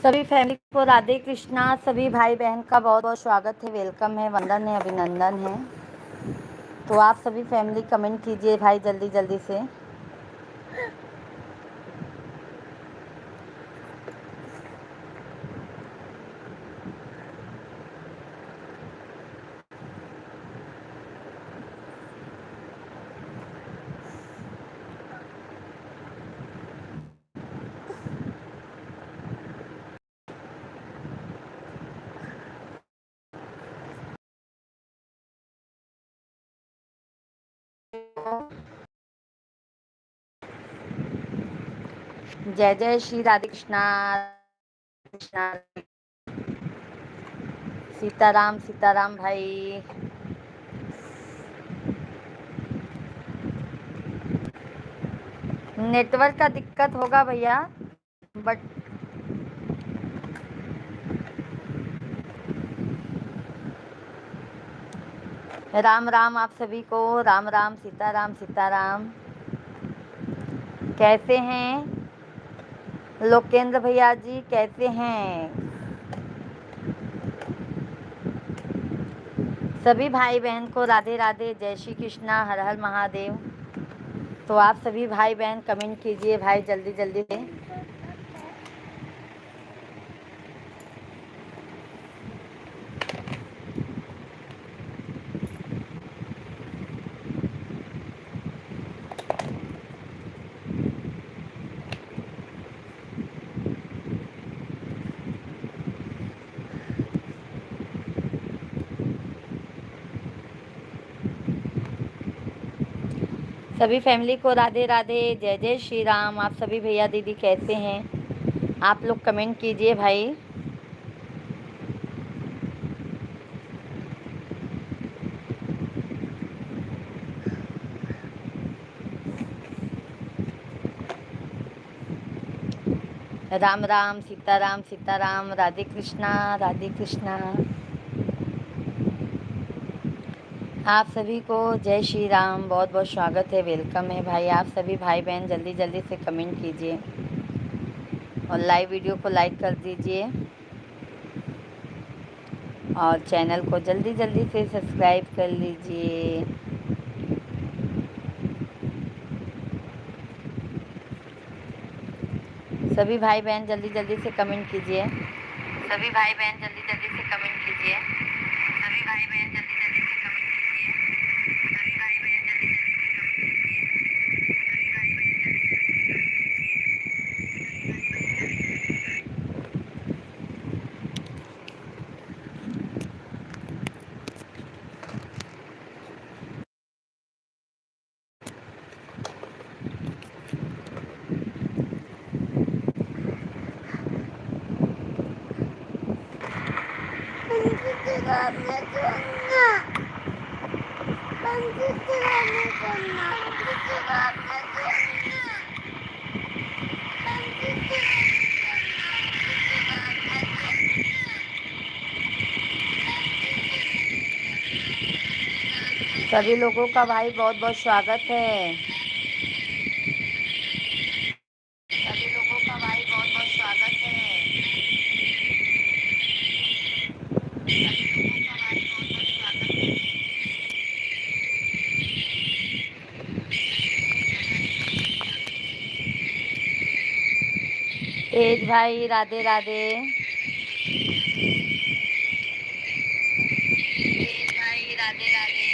सभी फैमिली को राधे कृष्णा। सभी भाई बहन का बहुत बहुत स्वागत है, वेलकम है, वंदन है, अभिनंदन है। तो आप सभी फैमिली कमेंट कीजिए भाई जल्दी जल्दी से। जय जय श्री राधे कृष्णा कृष्णा। सीताराम सीताराम भाई। नेटवर्क का दिक्कत होगा भैया, बट राम राम आप सभी को, राम राम, सीताराम सीताराम। कैसे हैं लोकेंद्र भैया जी, कैसे हैं सभी भाई बहन को? राधे राधे, जय श्री कृष्णा, हर हर महादेव। तो आप सभी भाई बहन कमेंट कीजिए भाई जल्दी जल्दी से। सभी फैमिली को राधे राधे, जय जय श्री राम। आप सभी भैया दीदी कैसे हैं? आप लोग कमेंट कीजिए भाई। राम राम, सीताराम सीताराम, राधे कृष्णा राधे कृष्णा। आप सभी को जय श्री राम, बहुत बहुत स्वागत है, वेलकम है भाई। आप सभी भाई बहन जल्दी जल्दी से कमेंट कीजिए और लाइव वीडियो को लाइक कर दीजिए और चैनल को जल्दी जल्दी से सब्सक्राइब कर लीजिए। सभी भाई बहन जल्दी जल्दी से कमेंट कीजिए। सभी भाई बहन जल्दी जल्दी से कमेंट कीजिए। सभी भाई बहन जल्दी जल्दी से कमेंट कीजिए। सभी भाई बहन जल्दी जल्दी से कमेंट कीजिए। सभी भाई बहन जल्दी सभी लोगों का भाई बहुत बहुत स्वागत है। सभी लोगों का भाई बहुत बहुत स्वागत है। सभी लोगों का भाई बहुत बहुत स्वागत है। तेज भाई राधे राधे। तेज भाई राधे राधे।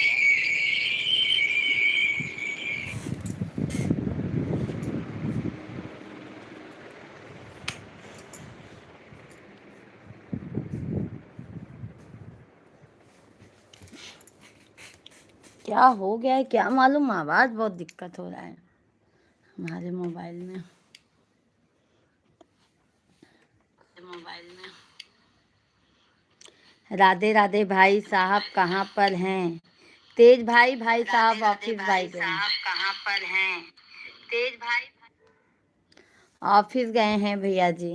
क्या हो गया है क्या मालूम, आवाज़ बहुत दिक्कत हो रहा है हमारे मोबाइल में। राधे राधे भाई साहब कहाँ पर हैं? तेज भाई, भाई साहब ऑफिस भाई गए। कहाँ पर हैं? तेज भाई ऑफिस गए हैं भैया जी।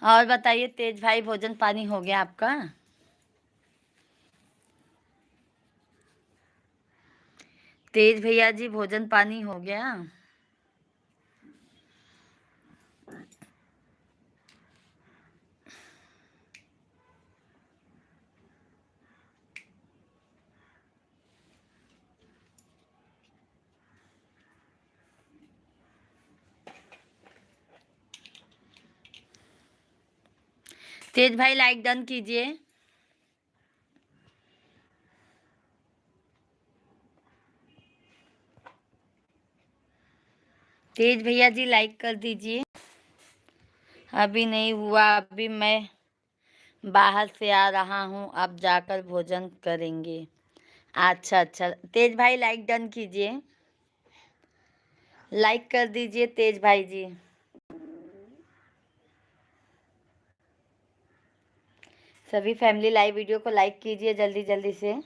और बताइए तेज भाई, भोजन पानी हो गया आपका? तेज भैया जी, भोजन पानी हो गया? तेज भाई लाइक डन कीजिए। तेज भैया जी लाइक कर दीजिए। अभी नहीं हुआ, अभी मैं बाहर से आ रहा हूँ, अब जाकर भोजन करेंगे। अच्छा अच्छा, तेज भाई लाइक डन कीजिए, लाइक कर दीजिए तेज भाई जी। सभी फैमिली लाइव वीडियो को लाइक कीजिए जल्दी जल्दी से।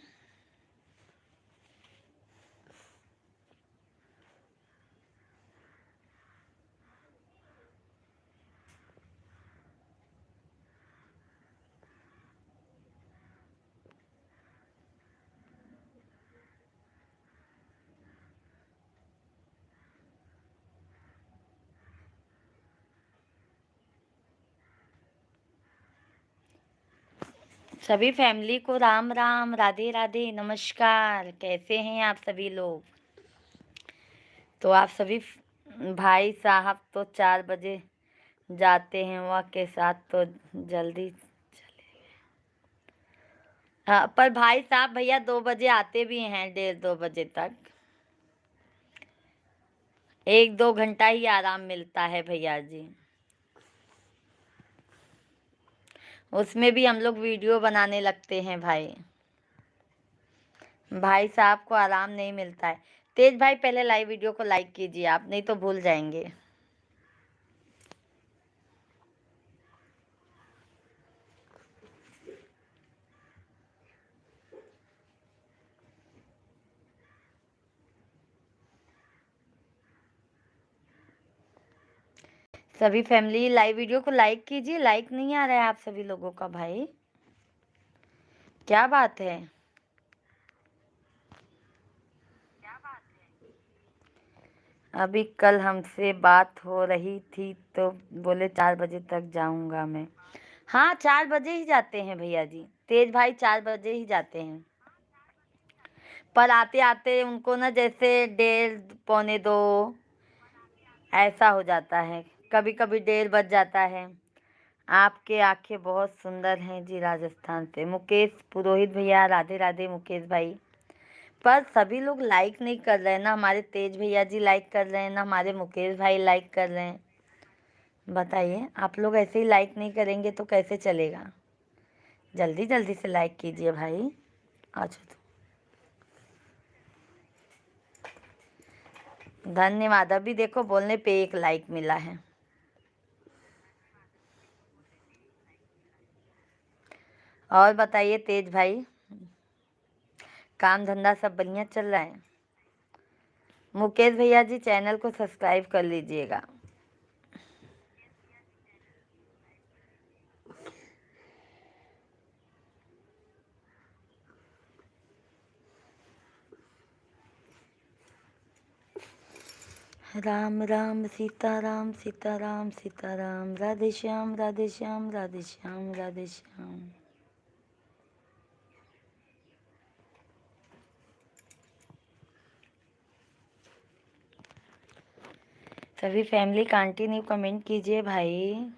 सभी फैमिली को राम राम, राधे राधे, नमस्कार। कैसे हैं आप सभी लोग? तो आप सभी भाई साहब तो 4 बजे जाते हैं, वह के साथ तो जल्दी चले। हाँ, पर भाई साहब भैया 2 बजे आते भी हैं, 1:30-2 बजे तक। 1-2 घंटा ही आराम मिलता है भैया जी, उसमें भी हम लोग वीडियो बनाने लगते हैं भाई। भाई साहब को आराम नहीं मिलता है। तेज भाई पहले लाइव वीडियो को लाइक कीजिए आप, नहीं तो भूल जाएंगे। सभी फैमिली लाइव वीडियो को लाइक कीजिए। लाइक नहीं आ रहा है आप सभी लोगों का भाई, क्या बात है? अभी कल हमसे बात हो रही थी तो बोले 4 बजे तक जाऊंगा मैं। हाँ, 4 बजे ही जाते हैं भैया जी, तेज भाई 4 बजे ही जाते हैं। पर आते आते उनको ना जैसे 1:30 पौने 2 ऐसा हो जाता है, कभी कभी 1:30 बज जाता है। आपके आंखें बहुत सुंदर हैं जी, राजस्थान से मुकेश पुरोहित भैया, राधे राधे मुकेश भाई। पर सभी लोग लाइक नहीं कर रहे हैं ना, हमारे तेज भैया जी लाइक कर रहे हैं ना, हमारे मुकेश भाई लाइक कर रहे हैं। बताइए, आप लोग ऐसे ही लाइक नहीं करेंगे तो कैसे चलेगा? जल्दी जल्दी से लाइक कीजिए भाई। अच्छा, तो धन्यवाद। अभी देखो बोलने पे 1 लाइक मिला है। और बताइए तेज भाई, काम धंधा सब बढ़िया चल रहा है? मुकेश भैया जी चैनल को सब्सक्राइब कर लीजिएगा। राम राम सीताराम, सीताराम सीताराम, राधे श्याम राधे श्याम, राधे श्याम राधे श्याम। सभी फैमिली कंटिन्यू कमेंट कीजिए भाई।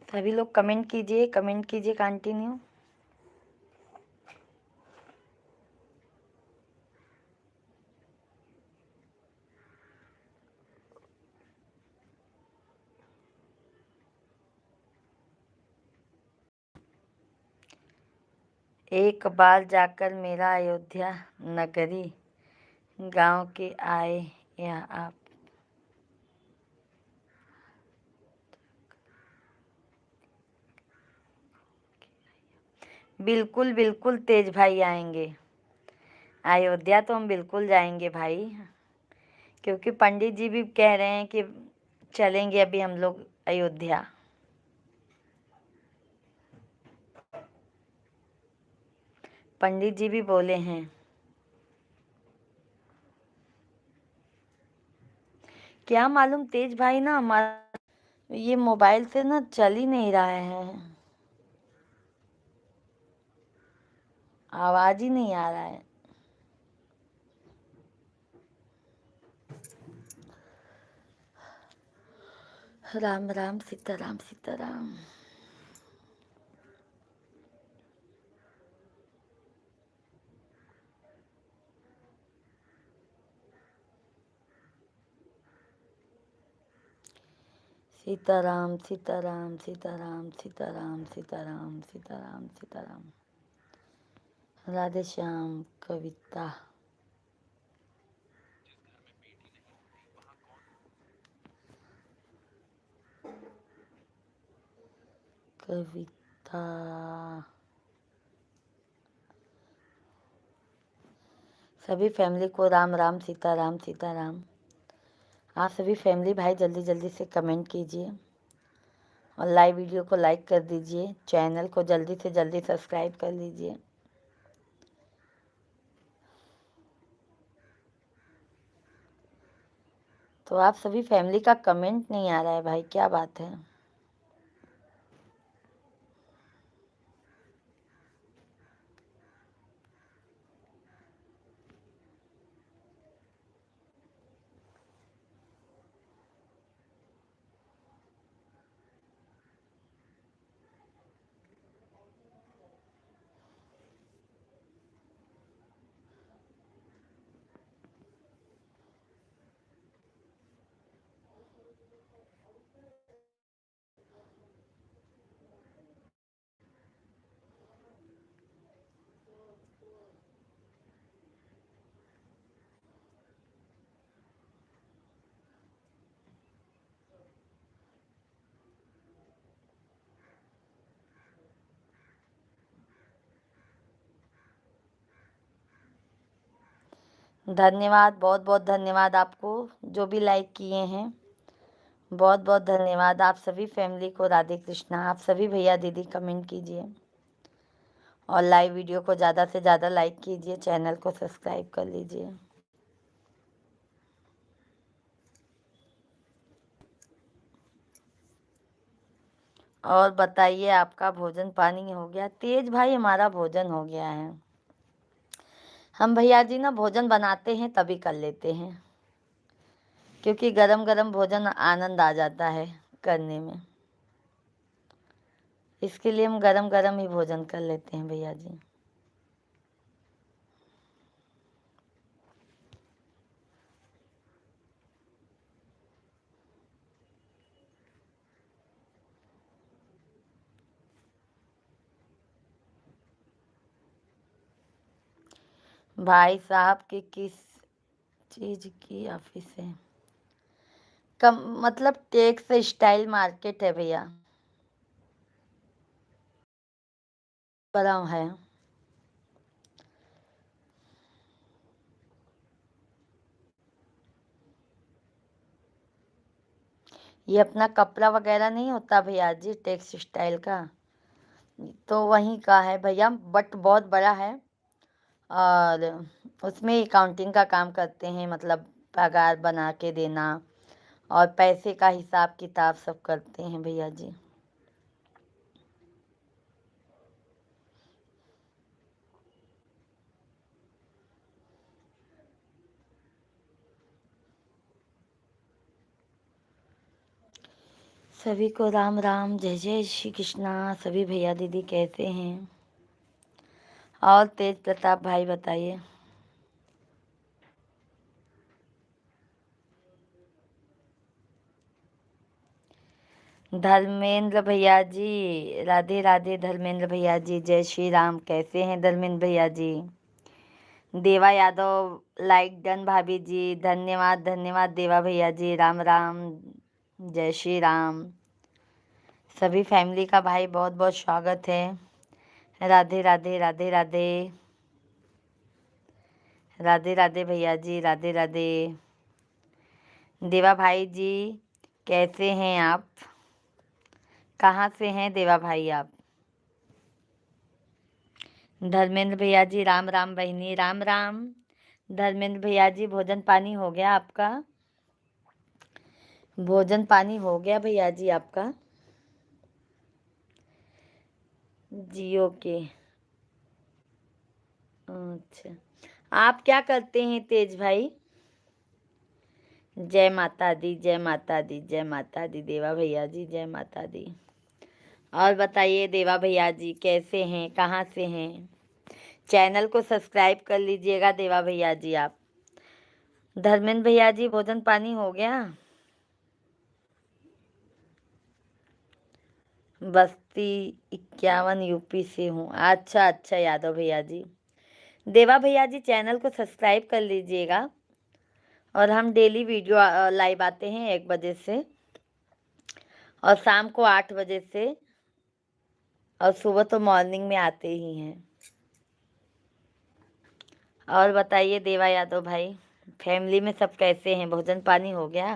सभी लोग कमेंट कीजिए, कमेंट कीजिए कंटिन्यू। एक बार जाकर मेरा अयोध्या नगरी गांव के आए या आप। बिल्कुल बिल्कुल तेज भाई आएंगे अयोध्या, तो हम बिल्कुल जाएंगे भाई, क्योंकि पंडित जी भी कह रहे हैं कि चलेंगे अभी हम लोग अयोध्या। पंडित जी भी बोले हैं। क्या मालूम तेज भाई ना, हमारा ये मोबाइल से ना चल ही नहीं रहा है, आवाज ही नहीं आ रहा है। राम राम सीताराम सीताराम। सीताराम सीताराम सीताराम सीताराम सीताराम सीताराम सीताराम। राधे श्याम कविता। कविता सभी फैमिली को राम राम सीताराम सीताराम। आप सभी फैमिली भाई जल्दी जल्दी से कमेंट कीजिए और लाइव वीडियो को लाइक कर दीजिए, चैनल को जल्दी से जल्दी सब्सक्राइब कर लीजिए। तो आप सभी फैमिली का कमेंट नहीं आ रहा है भाई, क्या बात है। धन्यवाद, बहुत बहुत धन्यवाद आपको जो भी लाइक किए हैं, बहुत बहुत धन्यवाद आप सभी फैमिली को। राधे कृष्णा। आप सभी भैया दीदी कमेंट कीजिए और लाइव वीडियो को ज़्यादा से ज़्यादा लाइक कीजिए, चैनल को सब्सक्राइब कर लीजिए। और बताइए आपका भोजन पानी हो गया? तेज भाई हमारा भोजन हो गया है। हम भैया जी ना भोजन बनाते हैं तभी कर लेते हैं, क्योंकि गरम गरम भोजन आनंद आ जाता है करने में, इसके लिए हम गरम गरम ही भोजन कर लेते हैं भैया जी। भाई साहब की किस चीज़ की ऑफिस है? कम मतलब टेक्स स्टाइल मार्केट है भैया, बड़ा है। ये अपना कपड़ा वगैरह नहीं होता भैया जी टेक्स स्टाइल का, तो वहीं का है भैया, बट बहुत बड़ा है। और उसमें अकाउंटिंग का काम करते हैं, मतलब पगार बना के देना और पैसे का हिसाब किताब सब करते हैं भैया जी। सभी को राम राम, जय जय श्री कृष्णा। सभी भैया दीदी कैसे हैं? और तेज प्रताप भाई बताइए। धर्मेंद्र भैया जी, राधे राधे धर्मेंद्र भैया जी, जय श्री राम। कैसे हैं धर्मेंद्र भैया जी? देवा यादव लाइक डन भाभी जी, धन्यवाद धन्यवाद देवा भैया जी। राम राम, जय श्री राम। सभी फैमिली का भाई बहुत बहुत स्वागत है। राधे राधे राधे राधे राधे राधे भैया जी, राधे राधे। देवा भाई जी कैसे हैं आप? कहाँ से हैं देवा भाई आप? धर्मेंद्र भैया जी राम राम, बहिनी राम राम। धर्मेंद्र भैया जी भोजन पानी हो गया आपका? भोजन पानी हो गया भैया जी आपका? जियो के, अच्छा। आप क्या करते हैं तेज भाई? जय माता दी, जय माता दी, जय माता दी देवा भैया जी, जय माता दी। और बताइए देवा भैया जी कैसे हैं, कहाँ से हैं? चैनल को सब्सक्राइब कर लीजिएगा देवा भैया जी आप। धर्मेंद्र भैया जी भोजन पानी हो गया? बस्ती 51 यूपी से हूँ। अच्छा अच्छा यादव भैया जी। देवा भैया जी चैनल को सब्सक्राइब कर लीजिएगा। और हम डेली वीडियो लाइव आते हैं 1 बजे से, और शाम को 8 बजे से, और सुबह तो मॉर्निंग में आते ही हैं। और बताइए देवा यादव भाई, फैमिली में सब कैसे हैं? भोजन पानी हो गया?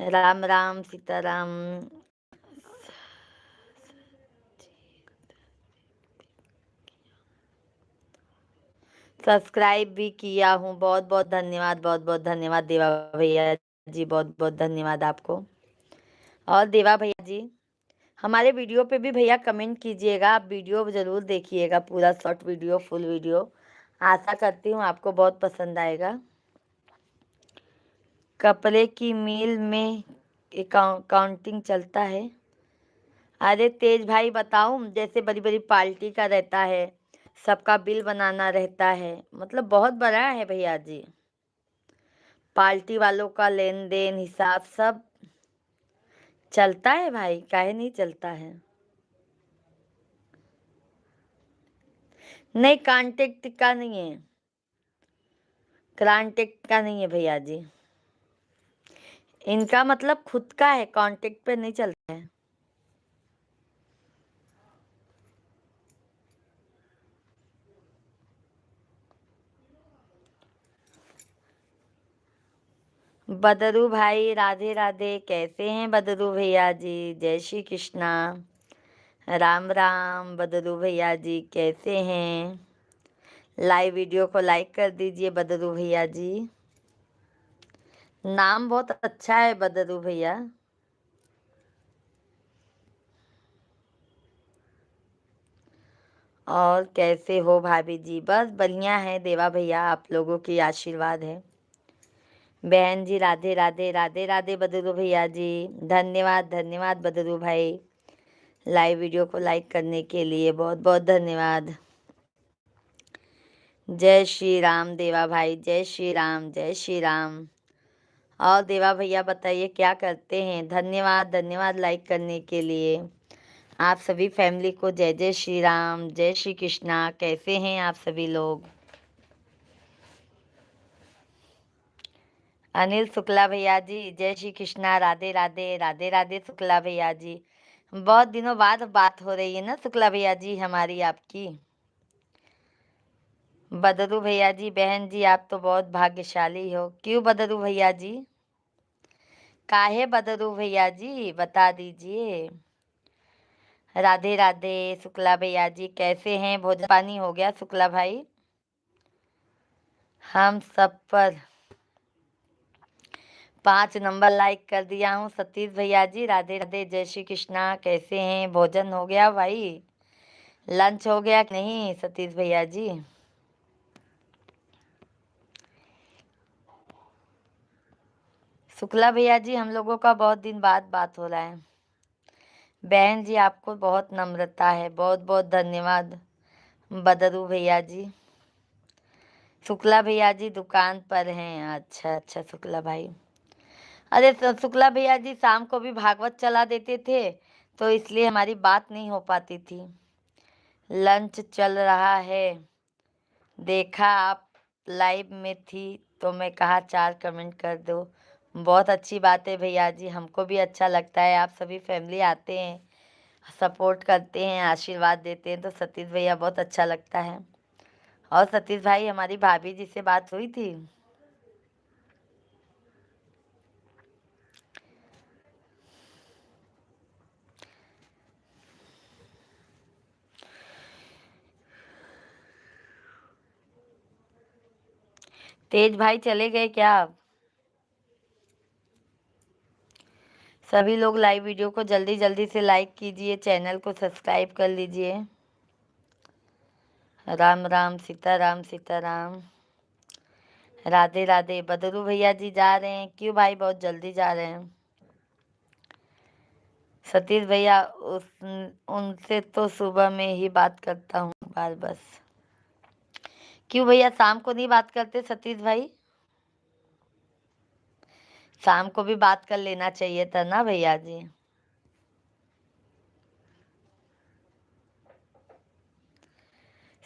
राम राम सीताराम। सब्सक्राइब भी किया हूँ, बहुत बहुत धन्यवाद, बहुत बहुत धन्यवाद देवा भैया जी, बहुत बहुत धन्यवाद आपको। और देवा भैया जी हमारे वीडियो पे भी भैया कमेंट कीजिएगा, आप वीडियो ज़रूर देखिएगा, पूरा शॉर्ट वीडियो, फुल वीडियो। आशा करती हूँ आपको बहुत पसंद आएगा। कपड़े की मिल में काउंटिंग चलता है? अरे तेज भाई बताऊं, जैसे बड़ी बड़ी पार्टी का रहता है, सबका बिल बनाना रहता है, मतलब बहुत बड़ा है भैया जी। पार्टी वालों का लेन देन हिसाब सब चलता है भाई, काहे नहीं चलता है? नहीं कांटेक्ट का नहीं है, कांटेक्ट का नहीं है भैया जी। इनका मतलब खुद का है, कांटेक्ट पे नहीं चलता है। बदरू भाई राधे राधे, कैसे हैं बदरू भैया जी? जय श्री कृष्णा, राम राम। बदरू भैया जी कैसे हैं? लाइव वीडियो को लाइक कर दीजिए बदरू भैया जी। नाम बहुत अच्छा है बदरू भैया। और कैसे हो भाभी जी? बस बढ़िया है देवा भैया, आप लोगों की आशीर्वाद है। बहन जी राधे राधे, राधे राधे बदरू भैया जी। धन्यवाद धन्यवाद बदरू भाई, लाइव वीडियो को लाइक करने के लिए बहुत बहुत धन्यवाद। जय श्री राम देवा भाई, जय श्री राम, जय श्री राम। और देवा भैया बताइए क्या करते हैं? धन्यवाद धन्यवाद लाइक करने के लिए। आप सभी फैमिली को जय जय श्री राम, जय श्री कृष्णा। कैसे हैं आप सभी लोग? अनिल शुक्ला भैया जी जय श्री कृष्णा, राधे राधे, राधे राधे शुक्ला भैया जी। बहुत दिनों बाद बात हो रही है ना शुक्ला भैया जी हमारी आपकी। बदरू भैया जी, बहन जी आप तो बहुत भाग्यशाली हो। क्यों बदरू भैया जी? काहे बदरू भैया जी बता दीजिए। राधे राधे शुक्ला भैया जी, कैसे हैं? भोजन पानी हो गया शुक्ला भाई? हम सब पर 5 नंबर लाइक कर दिया हूँ सतीश भैया जी। राधे राधे, जय श्री कृष्णा। कैसे हैं? भोजन हो गया भाई? लंच हो गया कि नहीं सतीश भैया जी? शुक्ला भैया जी हम लोगों का बहुत दिन बाद बात हो रहा है। बहन जी आपको बहुत नम्रता है, बहुत बहुत धन्यवाद बदरू भैया जी। शुक्ला भैया जी दुकान पर हैं? अच्छा अच्छा शुक्ला भाई। अरे शुक्ला भैया जी शाम को भी भागवत चला देते थे, तो इसलिए हमारी बात नहीं हो पाती थी। लंच चल रहा है, देखा आप लाइव में थी तो मैं कहा 4 कमेंट कर दो। बहुत अच्छी बात है भैया जी, हमको भी अच्छा लगता है। आप सभी फैमिली आते हैं, सपोर्ट करते हैं, आशीर्वाद देते हैं, तो सतीश भैया बहुत अच्छा लगता है। और सतीश भाई, हमारी भाभी जी से बात हुई थी? तेज भाई चले गए क्या आप? सभी लोग लाइव वीडियो को जल्दी जल्दी से लाइक कीजिए, चैनल को सब्सक्राइब कर लीजिए। राम राम, सीताराम सीताराम, राधे राधे। बदरू भैया जी जा रहे हैं क्यों भाई, बहुत जल्दी जा रहे हैं? सतीश भैया, उस उनसे तो सुबह में ही बात करता हूँ बार, बस। क्यों भैया, शाम को नहीं बात करते सतीश भाई? शाम को भी बात कर लेना चाहिए था ना भैया जी।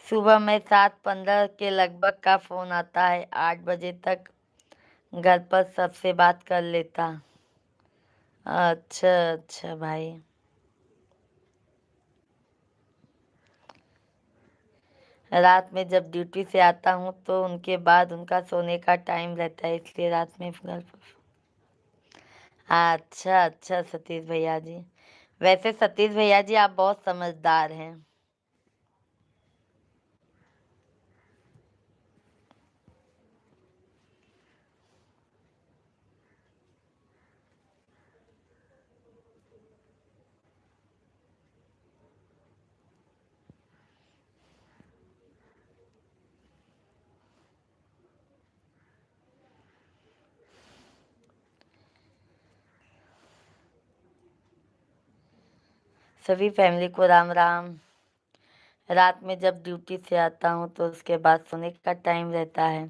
सुबह में 7:15 के लगभग का फोन आता है, 8 बजे तक घर पर सबसे बात कर लेता। अच्छा अच्छा भाई। रात में जब ड्यूटी से आता हूँ तो उनके बाद उनका सोने का टाइम रहता है, इसलिए रात में घर पर। अच्छा अच्छा सतीश भैया जी। वैसे सतीश भैया जी, आप बहुत समझदार हैं। सभी फैमिली को राम राम। रात में जब ड्यूटी से आता हूँ तो उसके बाद सोने का टाइम रहता है।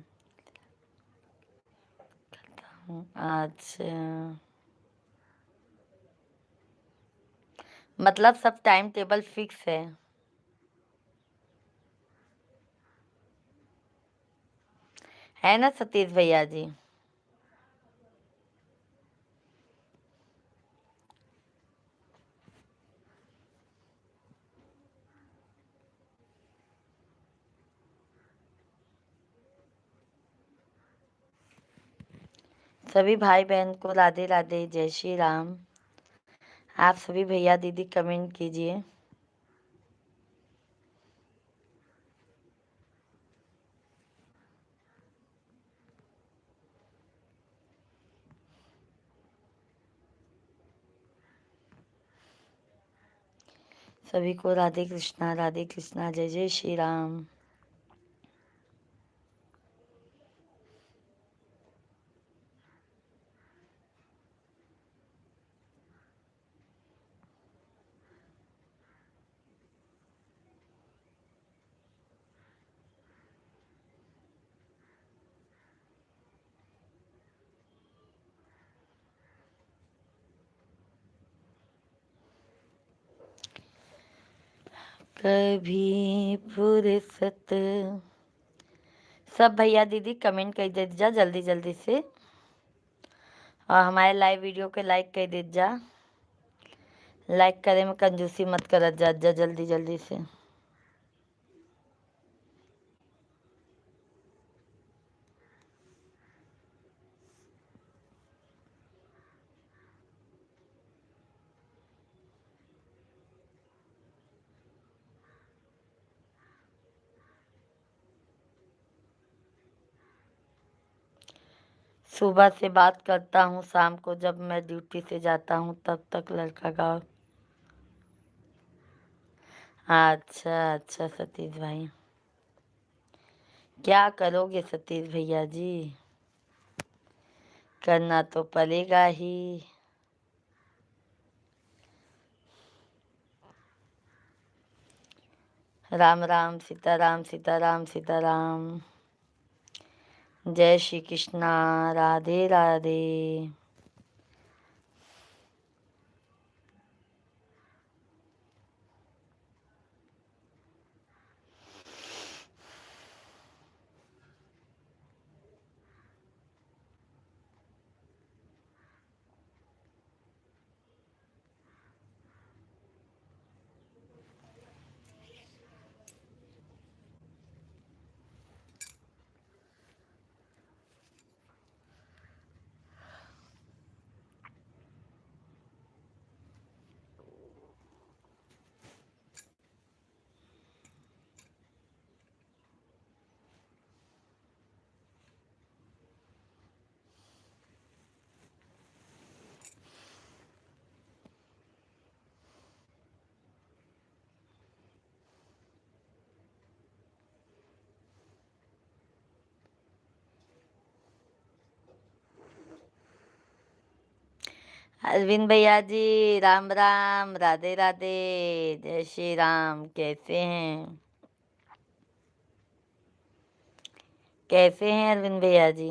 अच्छा, मतलब सब टाइम टेबल फिक्स है? है ना सतीश भैया जी? सभी भाई बहन को राधे राधे, जय श्री राम। आप सभी भैया दीदी कमेंट कीजिए। सभी को राधे कृष्णा, जय जय श्री राम। कभी फुर्सत, सब भैया दीदी कमेंट कर दीजिए जल्दी जल्दी से, और हमारे लाइव वीडियो के लाइक कर दीजिए। लाइक करे में कंजूसी मत कर जा जल्दी जल्दी से। सुबह से बात करता हूँ, शाम को जब मैं ड्यूटी से जाता हूँ तब तक लड़का का। अच्छा अच्छा सतीश भाई, क्या करोगे सतीश भैया जी, करना तो पड़ेगा ही। राम राम, सीताराम सीताराम सीताराम, जय श्री कृष्णा, राधे राधे। अरविंद भैया जी, राम राम, राधे राधे, जय श्री राम। कैसे हैं? कैसे हैं अरविंद भैया जी?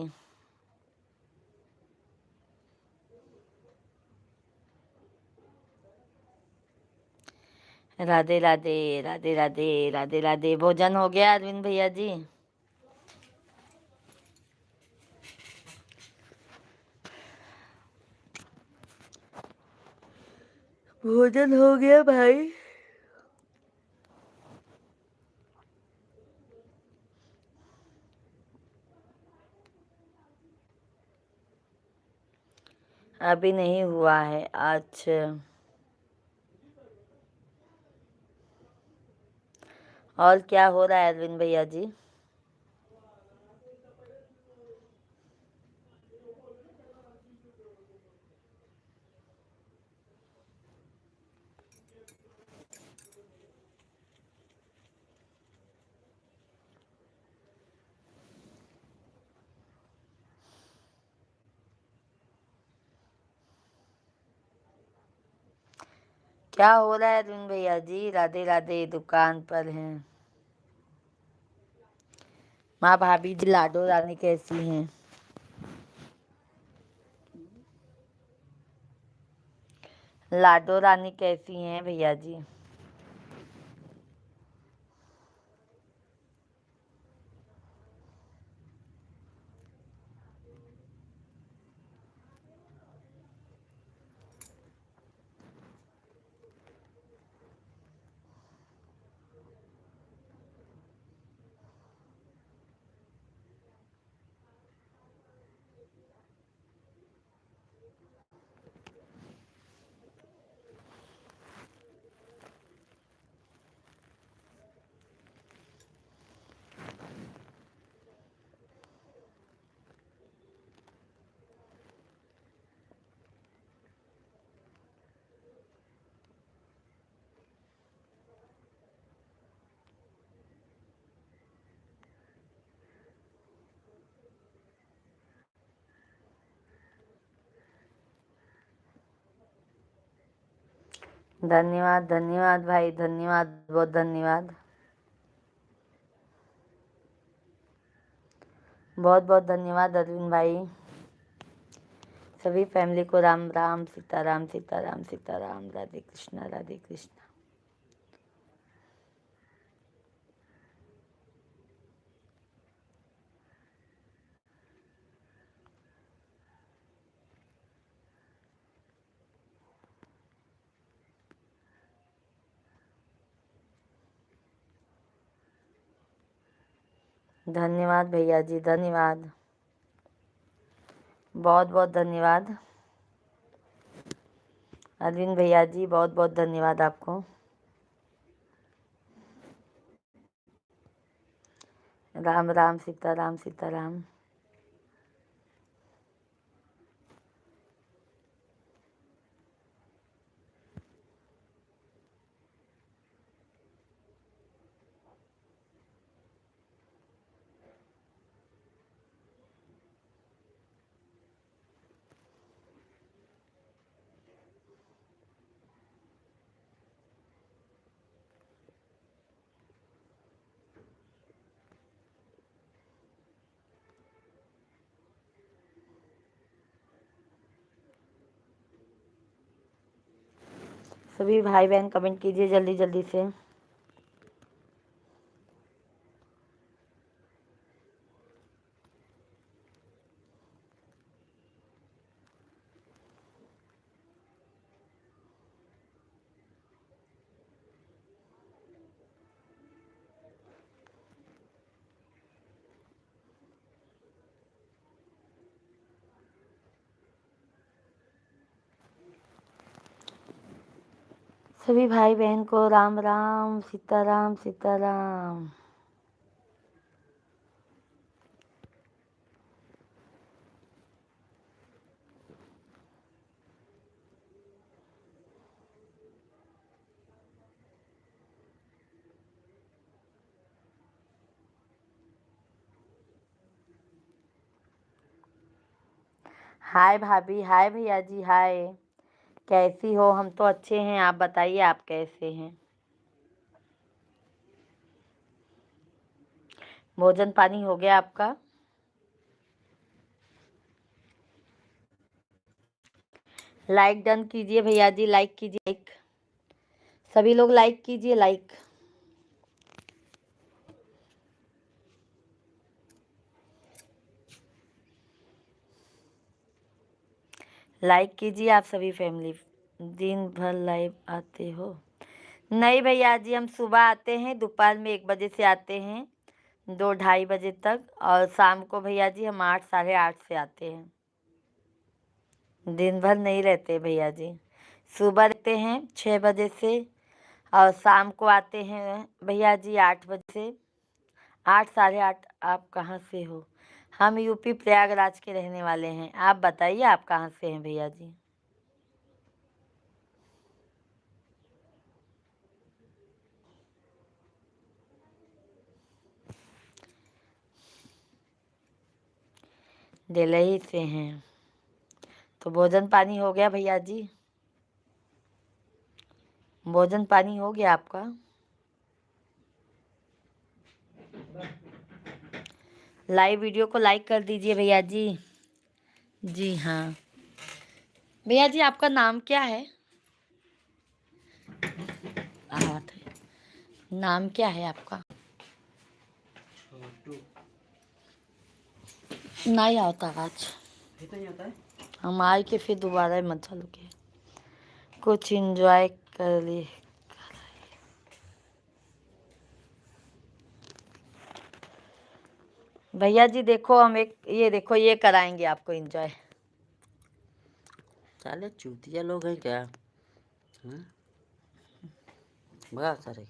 राधे राधे, राधे राधे, राधे राधे। भोजन हो गया अरविंद भैया जी? भोजन हो गया भाई। अभी नहीं हुआ है। अच्छा। और क्या हो रहा है अरविंद भैया जी? क्या हो रहा है अरविंद भैया जी? राधे राधे, दुकान पर हैं। माँ भाभी जी, लाडो रानी कैसी हैं? लाडो रानी कैसी हैं भैया जी? धन्यवाद, धन्यवाद भाई, धन्यवाद, बहुत धन्यवाद। बहुत बहुत धन्यवाद अरविंद भाई। सभी फैमिली को राम राम, सीताराम, सीताराम, सीताराम, राधे कृष्णा, राधे कृष्णा। धन्यवाद भैया जी, धन्यवाद, बहुत बहुत धन्यवाद अरविंद भैया जी, बहुत बहुत धन्यवाद आपको। राम राम, सीताराम, सीताराम। सभी भाई बहन कमेंट कीजिए जल्दी जल्दी से। सभी भाई बहन को राम राम, सीताराम, सीताराम। हाय भाभी, हाय भैया जी, हाय। कैसी हो? हम तो अच्छे हैं, आप बताइए आप कैसे हैं? भोजन पानी हो गया आपका? लाइक डन कीजिए भैया जी, लाइक कीजिए, लाइक सभी लोग लाइक कीजिए, लाइक। लाइक कीजिए आप सभी फैमिली। दिन भर लाइव आते हो? नहीं भैया जी, हम सुबह आते हैं, दोपहर में 1 बजे से आते हैं 2 ढाई बजे तक, और शाम को भैया जी हम 8 साढ़े 8 से आते हैं। दिन भर नहीं रहते भैया जी, सुबह रहते हैं 6 बजे से, और शाम को आते हैं भैया जी 8 बजे से। 8 साढ़े 8। आप कहाँ से हो? हम यूपी प्रयागराज के रहने वाले हैं। आप बताइए आप कहाँ से हैं भैया जी? दिल्ली से हैं। तो भोजन पानी हो गया भैया जी? भोजन पानी हो गया आपका? लाइव वीडियो को लाइक कर दीजिए भैया जी। जी हाँ भैया जी, आपका नाम क्या है? बात है, नाम क्या है आपका? नहीं आता आज, नहीं आता है। हम आए के फिर दोबारा मत चालू के, कुछ एंजॉय कर लिए। भैया जी देखो, हम एक ये देखो ये कराएंगे आपको एंजॉय। साले चूतिया लोग हैं क्या? हाँ? बड़ा सारे।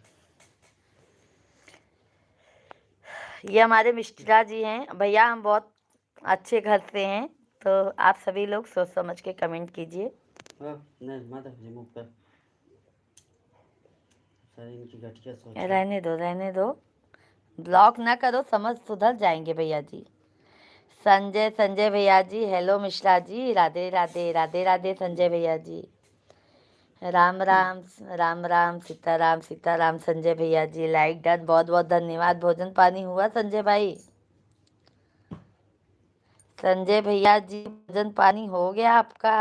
ये हमारे मिश्रा जी हैं भैया, हम बहुत अच्छे घर से हैं, तो आप सभी लोग सोच समझ के कमेंट कीजिए। नहीं मत रिमूव कर, सारे इनकी घटिया सोच। रहने दो रहने दो, ब्लॉक ना करो, समझ सुधर जाएंगे भैया जी। संजय संजय भैया जी, हेलो मिश्रा जी, राधे राधे राधे राधे संजय भैया जी। राम राम राम राम, सीताराम सीताराम संजय भैया जी, लाइक डन, बहुत बहुत धन्यवाद। भोजन पानी हुआ संजय भाई? संजय भैया जी भोजन पानी हो गया आपका?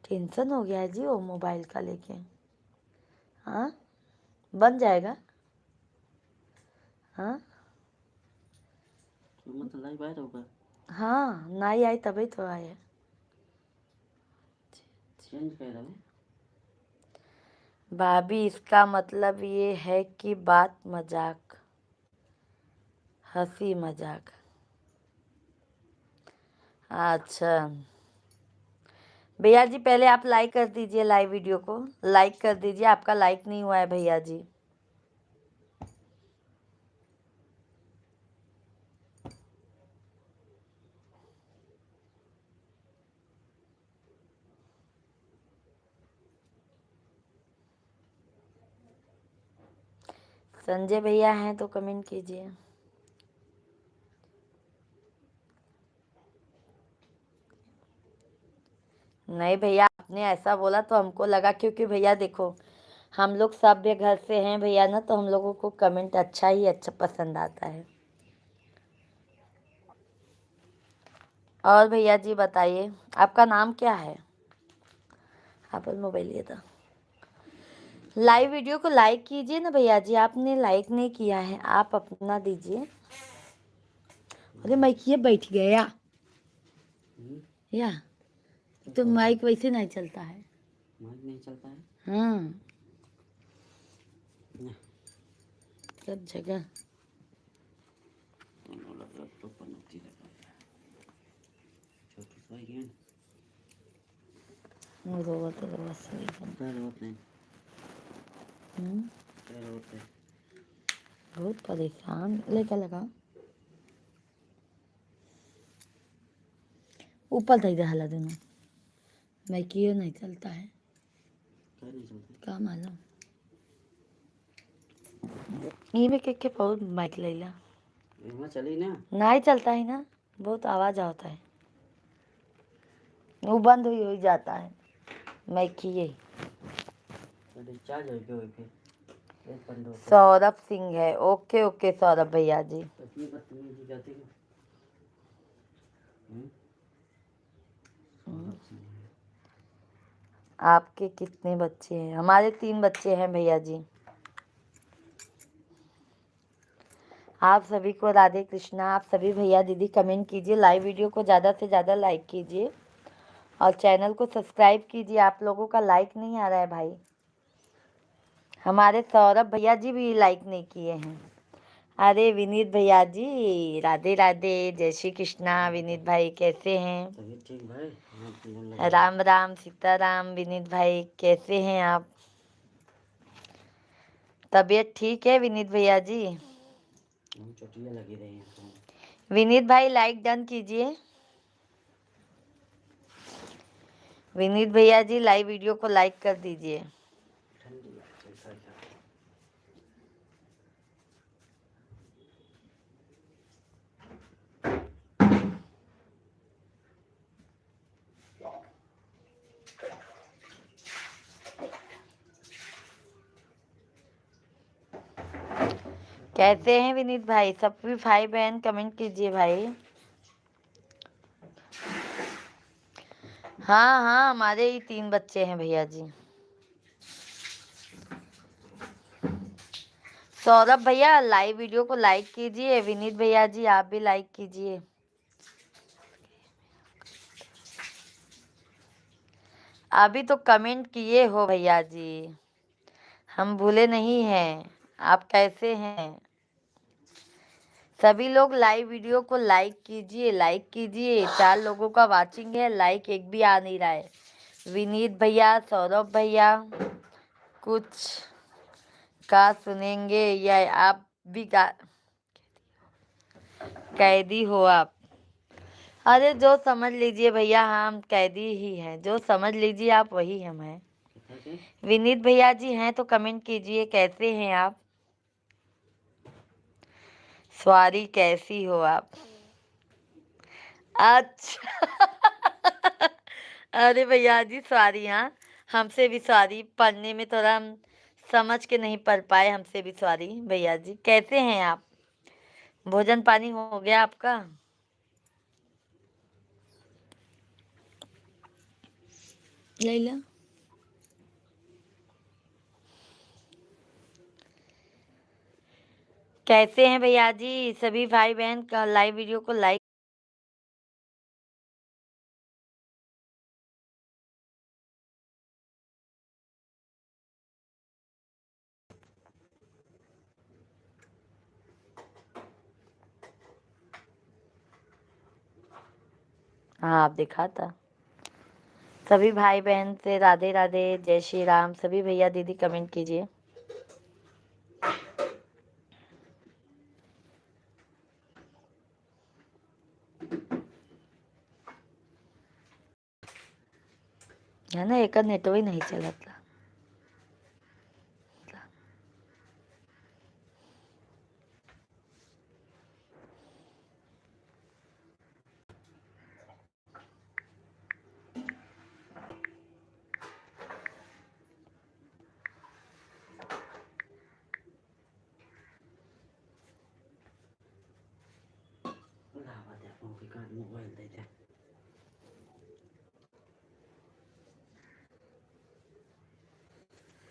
टेंशन हो गया है जी वो मोबाइल का लेके। हाँ बन जाएगा। हाँ मतलब लाइव आया होगा। हाँ नहीं आई तभी तो आए। चेंज कर रहा है। भाभी इसका मतलब ये है कि बात मजाक, हंसी मजाक। अच्छा भैया जी, पहले आप लाइक कर दीजिए, लाइव वीडियो को लाइक कर दीजिए, आपका लाइक नहीं हुआ है भैया जी। संजय भैया हैं तो कमेंट कीजिए। नहीं भैया, आपने ऐसा बोला तो हमको लगा, क्योंकि भैया देखो हम लोग सभ्य घर से हैं भैया ना, तो हम लोगों को कमेंट अच्छा ही अच्छा पसंद आता है। और भैया जी बताइए आपका नाम क्या है? आप मोबाइल ये था। लाइव वीडियो को लाइक कीजिए ना भैया जी, आपने लाइक नहीं किया है, आप अपना दीजिए। अरे माइक ये बैठ गया या तो माइक वैसे नहीं चलता है। माइक नहीं चलता है। हाँ सब जगह रोवत रोवत सही बन। बहुत परेशान लेकर लगा ऊपर दे रहा दोनों, मैं क्यों नहीं चलता है, क्या मालूम। ये में के बहुत माइक ले ला। इनमें चली ना। ना ही चलता है ना, बहुत आवाज आता है, वो बंद हुई जाता है। मैं किए तो डिस्चार्ज हो गए फिर एक पंडो से। सौरभ सिंह है। ओके ओके सौरभ भैया जी। तो इतनी बदतमीजी करती है। सौरभ सिंह है। आपके कितने बच्चे हैं? हमारे 3 बच्चे हैं भैया जी। आप सभी को राधे कृष्णा। आप सभी भैया दीदी कमेंट कीजिए, लाइव वीडियो को ज़्यादा से ज़्यादा लाइक कीजिए और चैनल को सब्सक्राइब कीजिए। आप लोगों का लाइक नहीं आ रहा है भाई। हमारे सौरभ भैया जी भी लाइक नहीं किए हैं। अरे विनीत भैया जी, राधे राधे, जय श्री कृष्णा। विनीत भाई कैसे हैं? तबीयत ठीक भाई? हाँ, पीने लगा। राम राम सीताराम। विनीत भाई कैसे हैं आप? तबीयत ठीक है विनीत भैया जी? चोटियाँ लगी रही हैं तो। विनीत भाई लाइक डन कीजिए। विनीत भैया जी लाइव वीडियो को लाइक कर दीजिए। ठंडी है, चलता है। कैसे हैं विनीत भाई? सभी भाई बहन कमेंट कीजिए भाई। हाँ हाँ, हमारे ही 3 बच्चे हैं भैया जी। सौरभ भैया लाइव वीडियो को लाइक कीजिए। विनीत भैया जी आप भी लाइक कीजिए। अभी तो कमेंट किए हो भैया जी, हम भूले नहीं हैं। आप कैसे हैं? सभी लोग लाइव वीडियो को लाइक कीजिए, लाइक कीजिए। 4 लोगों का वाचिंग है, लाइक एक भी आ नहीं रहा है। विनीत भैया, सौरभ भैया कुछ का सुनेंगे या आप भी का कैदी हो आप? अरे जो समझ लीजिए भैया, हम कैदी ही हैं। जो समझ लीजिए आप वही हम हैं। विनीत भैया जी हैं तो कमेंट कीजिए, कैसे हैं आप? सॉरी कैसी हो आप? अच्छा अरे भैया जी सॉरी। हाँ, हमसे भी सॉरी। पढ़ने में थोड़ा हम समझ के नहीं पढ़ पाए, हमसे भी सॉरी भैया जी। कैसे हैं आप? भोजन पानी हो गया आपका? लैला कैसे हैं भैया जी? सभी भाई बहन का लाइव वीडियो को लाइक। हाँ आप देखा था। सभी भाई बहन से राधे राधे, जय श्री राम। सभी भैया दीदी कमेंट कीजिए। है ना, एक नेटवर्क ही नहीं चला था। मोबाइल दे दे।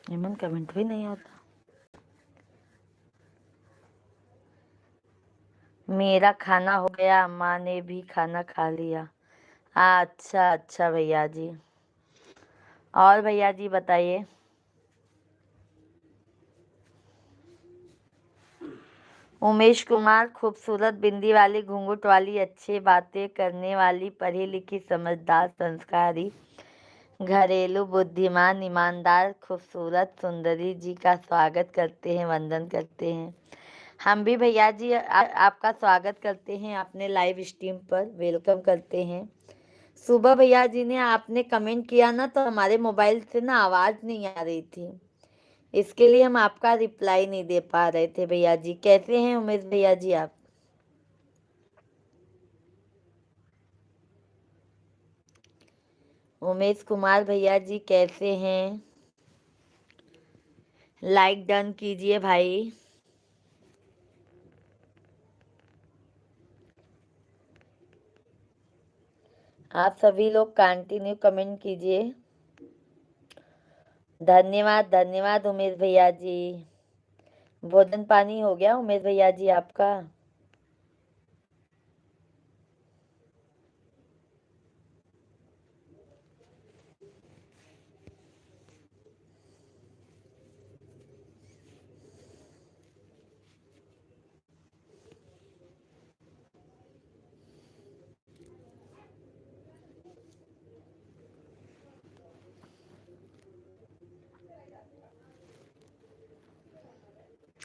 इमन कमेंट भी नहीं आता। मेरा खाना हो गया, माँ ने भी खाना खा लिया। अच्छा अच्छा भैया जी। और भैया जी बताइए। उमेश कुमार, खूबसूरत बिंदी वाली, घूंघट वाली, अच्छी बातें करने वाली, पढ़ी लिखी, समझदार, संस्कारी, घरेलू, बुद्धिमान, ईमानदार, खूबसूरत सुंदरी जी का स्वागत करते हैं, वंदन करते हैं। हम भी भैया जी आपका स्वागत करते हैं अपने लाइव स्ट्रीम पर, वेलकम करते हैं। सुबह भैया जी ने आपने कमेंट किया ना, तो हमारे मोबाइल से ना आवाज़ नहीं आ रही थी, इसके लिए हम आपका रिप्लाई नहीं दे पा रहे थे भैया जी। कैसे हैं उमेश भैया जी आप? उमेश कुमार भैया जी कैसे हैं? लाइक डन कीजिए भाई। आप सभी लोग कंटिन्यू कमेंट कीजिए। धन्यवाद धन्यवाद उमेश भैया जी। भोजन पानी हो गया उमेश भैया जी आपका?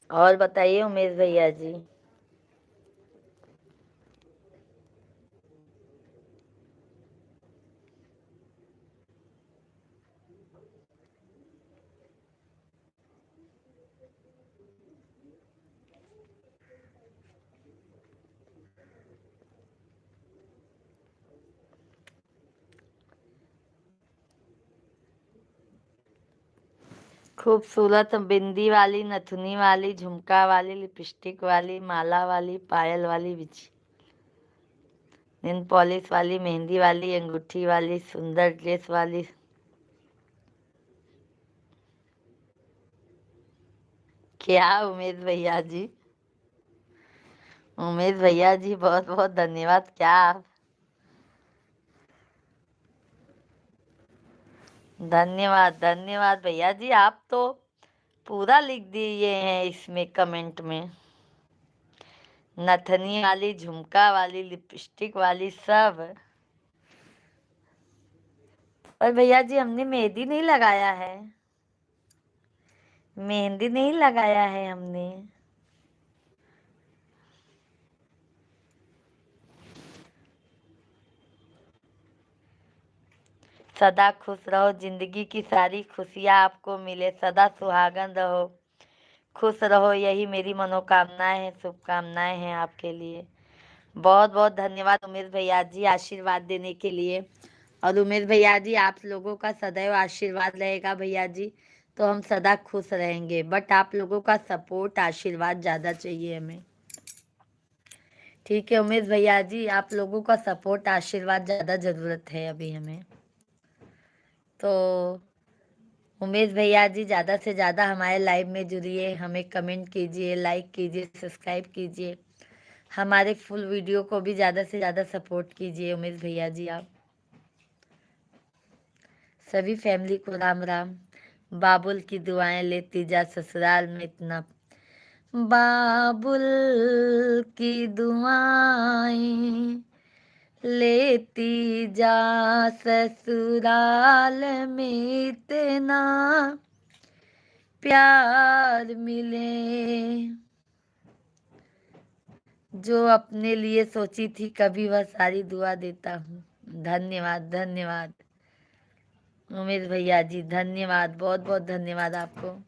और बताइए उमेश भैया जी। खूबसूरत बिंदी वाली, नथुनी वाली, झुमका वाली, लिपस्टिक वाली, माला वाली, पायल वाली, बिछी नेल पॉलिश वाली, मेहंदी वाली, अंगूठी वाली, सुंदर ड्रेस वाली। क्या उमेश भैया जी? उमेश भैया जी बहुत बहुत धन्यवाद। क्या आप? धन्यवाद धन्यवाद भैया जी, आप तो पूरा लिख दिए हैं इसमें कमेंट में। नथनी वाली, झुमका वाली, लिपस्टिक वाली, सब। और भैया जी हमने मेहंदी नहीं लगाया है। मेहंदी नहीं लगाया है हमने। सदा खुश रहो, जिंदगी की सारी खुशियाँ आपको मिले, सदा सुहागन रहो, खुश रहो, यही मेरी मनोकामनाएं हैं, शुभकामनाएं हैं आपके लिए। बहुत बहुत धन्यवाद उमेश भैया जी आशीर्वाद देने के लिए। और उमेश भैया जी आप लोगों का सदैव आशीर्वाद रहेगा भैया जी, तो हम सदा खुश रहेंगे। बट आप लोगों का सपोर्ट आशीर्वाद ज़्यादा चाहिए हमें। ठीक है उमेश भैया जी, आप लोगों का सपोर्ट आशीर्वाद ज़्यादा ज़रूरत है अभी हमें। तो उमेश भैया जी ज़्यादा से ज़्यादा हमारे लाइव में जुड़िए, हमें कमेंट कीजिए, लाइक कीजिए, सब्सक्राइब कीजिए, हमारे फुल वीडियो को भी ज़्यादा से ज़्यादा सपोर्ट कीजिए उमेश भैया जी आप। सभी फैमिली को राम राम। बाबुल की दुआएं लेती जा ससुराल में इतना, बाबुल की दुआएं लेती जा ससुराल में इतना प्यार मिले, जो अपने लिए सोची थी कभी वह सारी दुआ देता हूँ। धन्यवाद धन्यवाद उमेश भैया जी, धन्यवाद, बहुत बहुत धन्यवाद आपको।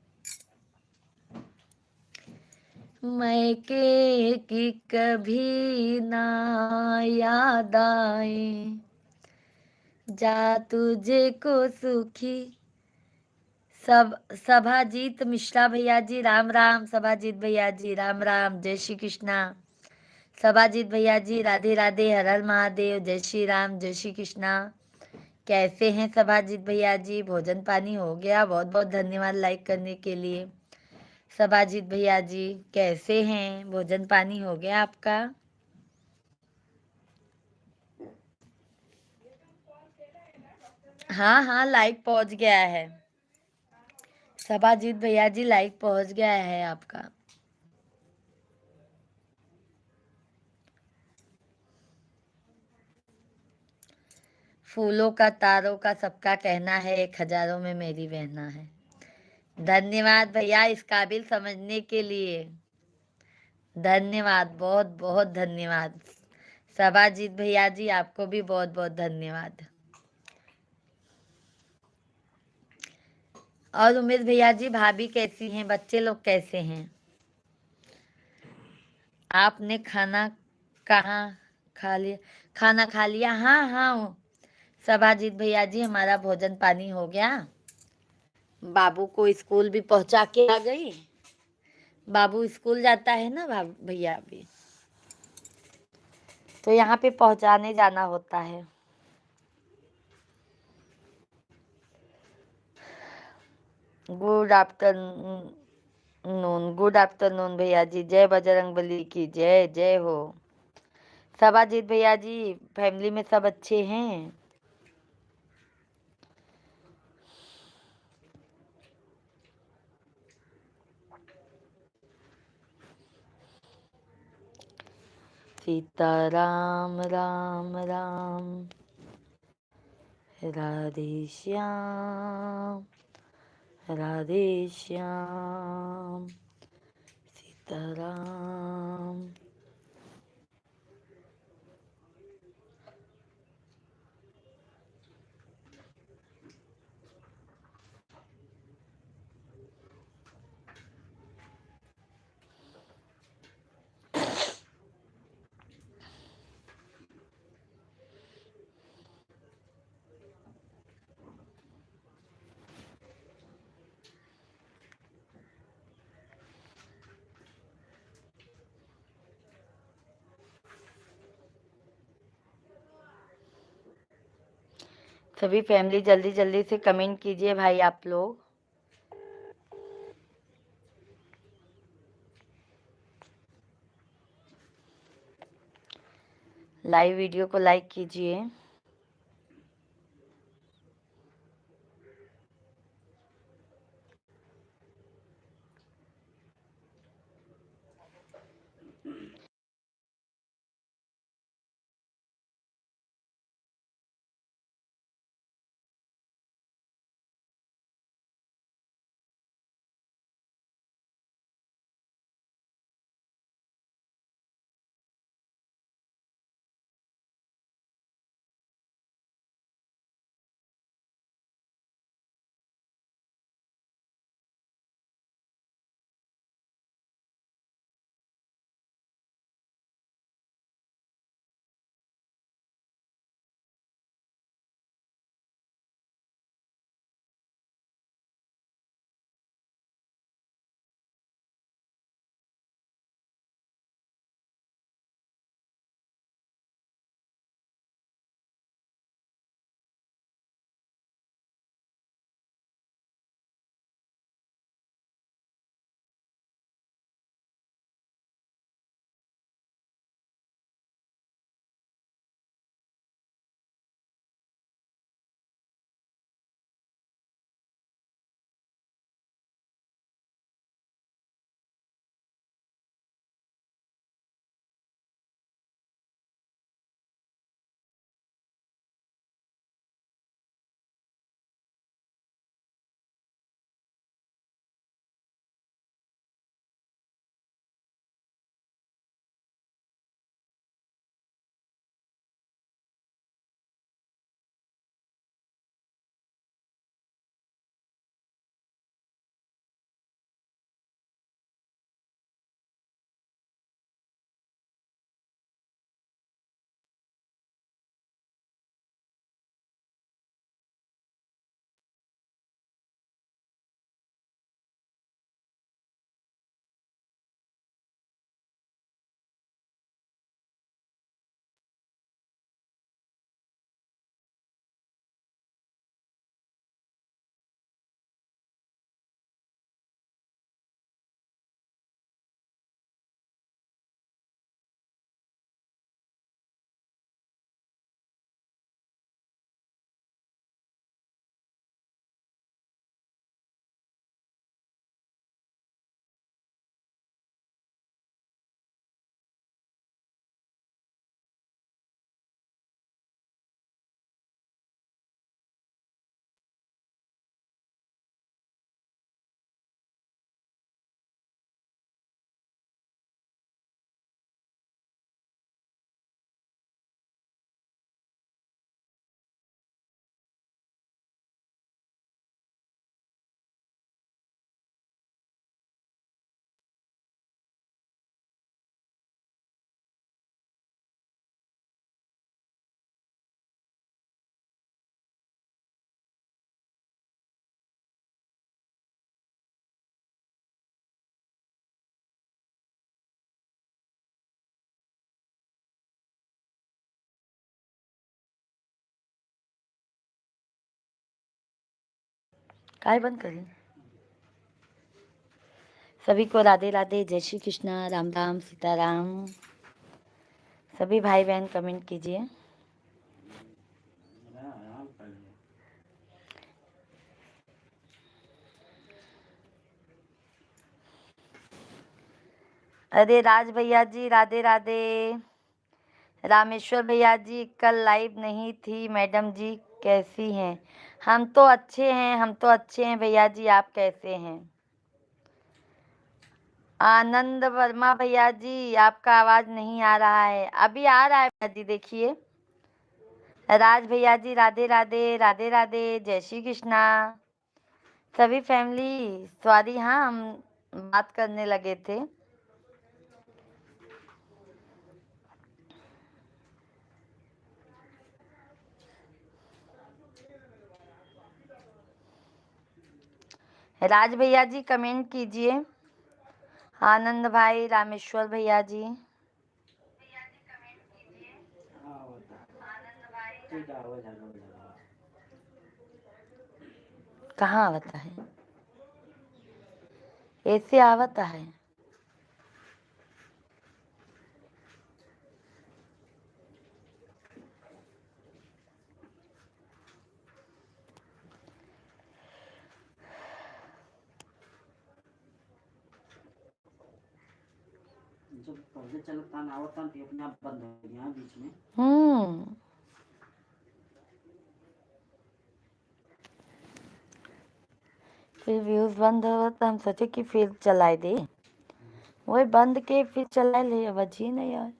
मैके की कभी ना याद आए, जा तुझे को सुखी। सब सभाजीत मिश्रा भैया जी राम राम। सभाजीत भैया जी राम राम, जय श्री कृष्णा। सभाजीत भैया जी राधे राधे, हर हर महादेव, जय श्री राम, जय श्री कृष्णा। कैसे हैं सभाजीत भैया जी? भोजन पानी हो गया? बहुत बहुत धन्यवाद लाइक करने के लिए। सभाजीत भैया जी कैसे हैं? भोजन पानी हो गया आपका? हाँ हाँ लाइक पहुंच गया है। सभाजीत भैया जी लाइक पहुंच गया है आपका। फूलों का तारों का सबका कहना है, एक हजारों में मेरी बहना है। धन्यवाद भैया इस काबिल समझने के लिए। धन्यवाद, बहुत बहुत धन्यवाद। सभाजीत भैया जी आपको भी बहुत बहुत धन्यवाद। और उमेश भैया जी भाभी कैसी हैं? बच्चे लोग कैसे हैं? आपने खाना कहाँ खा लिया? खाना खा लिया? हाँ हाँ सभाजीत भैया जी, हमारा भोजन पानी हो गया। बाबू को स्कूल भी पहुंचा के आ गई। बाबू स्कूल जाता है ना भैया अभी, तो यहाँ पे पहुंचाने जाना होता है। गुड आफ्टरनून भैया जी। जय बजरंगबली की जय। जय हो। सभाजीत भैया जी, फैमिली में सब अच्छे हैं? सीताराम राम राम, राधे श्याम राधे श्याम, सीताराम। सभी फैमिली जल्दी जल्दी से कमेंट कीजिए भाई आप लोग। लाइव वीडियो को लाइक कीजिए। काय बंद करी। सभी को राधे राधे, जय श्री कृष्णा, राम राम, सीताराम। सभी भाई बहन कमेंट कीजिए। आराम कर लिया। अरे राज भैया जी राधे राधे। रामेश्वर भैया जी कल लाइव नहीं थी मैडम जी, कैसी हैं। हम तो अच्छे हैं, हम तो अच्छे हैं भैया जी, आप कैसे हैं। आनंद वर्मा भैया जी आपका आवाज नहीं आ रहा है, अभी आ रहा है भैया जी, देखिए। राज भैया जी राधे राधे, राधे राधे, जय श्री कृष्णा। सभी फैमिली सॉरी, हाँ हम बात करने लगे थे। राज भैया जी कमेंट कीजिए। आनंद भाई, रामेश्वर भैया जी। हाँ होता है। ठीक है, हो जाएगा हो जाएगा। कहाँ आवता है, ऐसे आवता है। जब पहले चलता ना होता तो अपने आप बंद हो गया बीच में। फिर व्यूज बंद हो तो हम सोचे कि फिर चलाए दे, वही बंद के फिर चला ले, बची नहीं यार।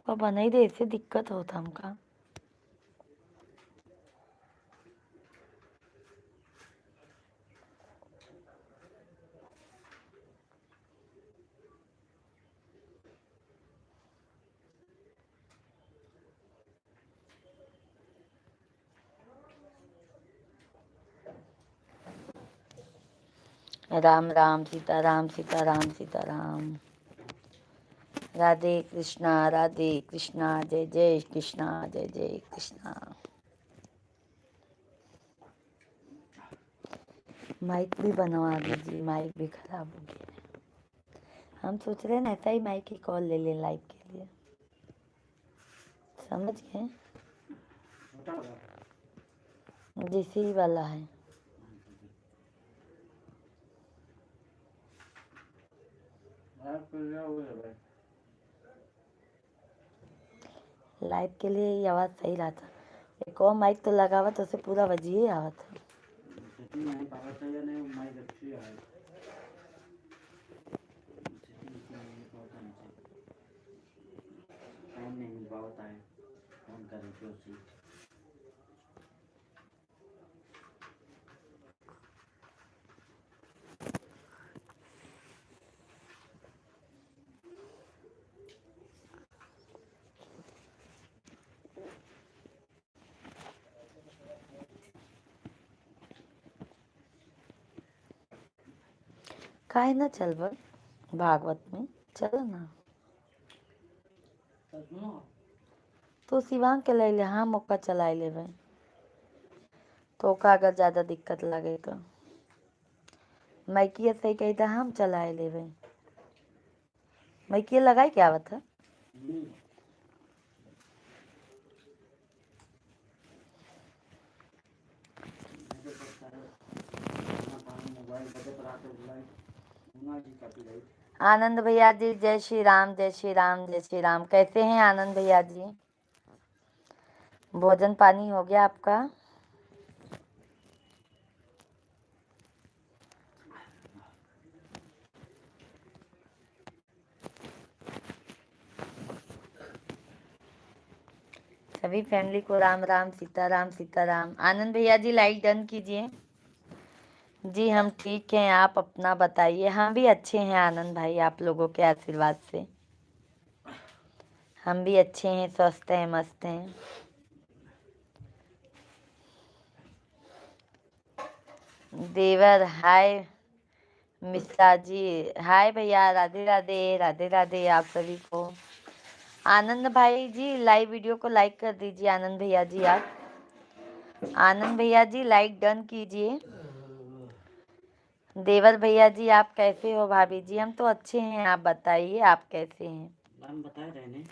वो बनाई दे, इससे दिक्कत होता हमका। राम राम, सीताराम, सीताराम सीताराम। राधे कृष्णा, राधे कृष्णा, जय जय कृष्णा, जय जय कृष्णा। माइक भी बनवा दीजिए, माइक भी खराब हो गया है। हम सोच रहे हैं ना ऐसा ही माइक की कॉल ले लें लाइव के लिए, समझ गए। छोटा होगा। डीसी वाला है। लाइव के लिए ये आवाज़ सही रहा था, एक और माइक तो लगा हुआ तो उसे पूरा बजिए आवा था। सेटिंग नहीं पावर चाहिए नहीं, माइक अच्छी है। सेटिंग की नहीं पाता नहीं, टाइम नहीं मिल पाता है फोन करे तो उसी। काहे ना चलबल भागवत में, चलो ना। तो शिवांग के ले ले, हाँ मौका चला लेवे तो का अगर ज़्यादा दिक्कत लगे तो मैकिया सही कही था, हम चलाए लेवे। मैकिया लगाई क्या बात है। आनंद भैया जी जय श्री राम, जय श्री राम, जय श्री राम। कैसे हैं आनंद भैया जी, भोजन पानी हो गया आपका। सभी फैमिली को राम राम, सीताराम सीताराम। आनंद भैया जी लाइक डन कीजिए। जी हम ठीक हैं, आप अपना बताइए। हम भी अच्छे हैं आनंद भाई, आप लोगों के आशीर्वाद से हम भी अच्छे हैं, स्वस्थ हैं, मस्त हैं। देवर हाय, मिश्रा जी हाय भैया, राधे राधे, राधे राधे आप सभी को। आनंद भाई जी लाइव वीडियो को लाइक कर दीजिए, आनंद भैया जी आप। आनंद भैया जी लाइक डन कीजिए। देवर भैया जी आप कैसे हो? भाभी जी हम तो अच्छे हैं, आप बताइए आप कैसे हैं? नाम बताए रहने।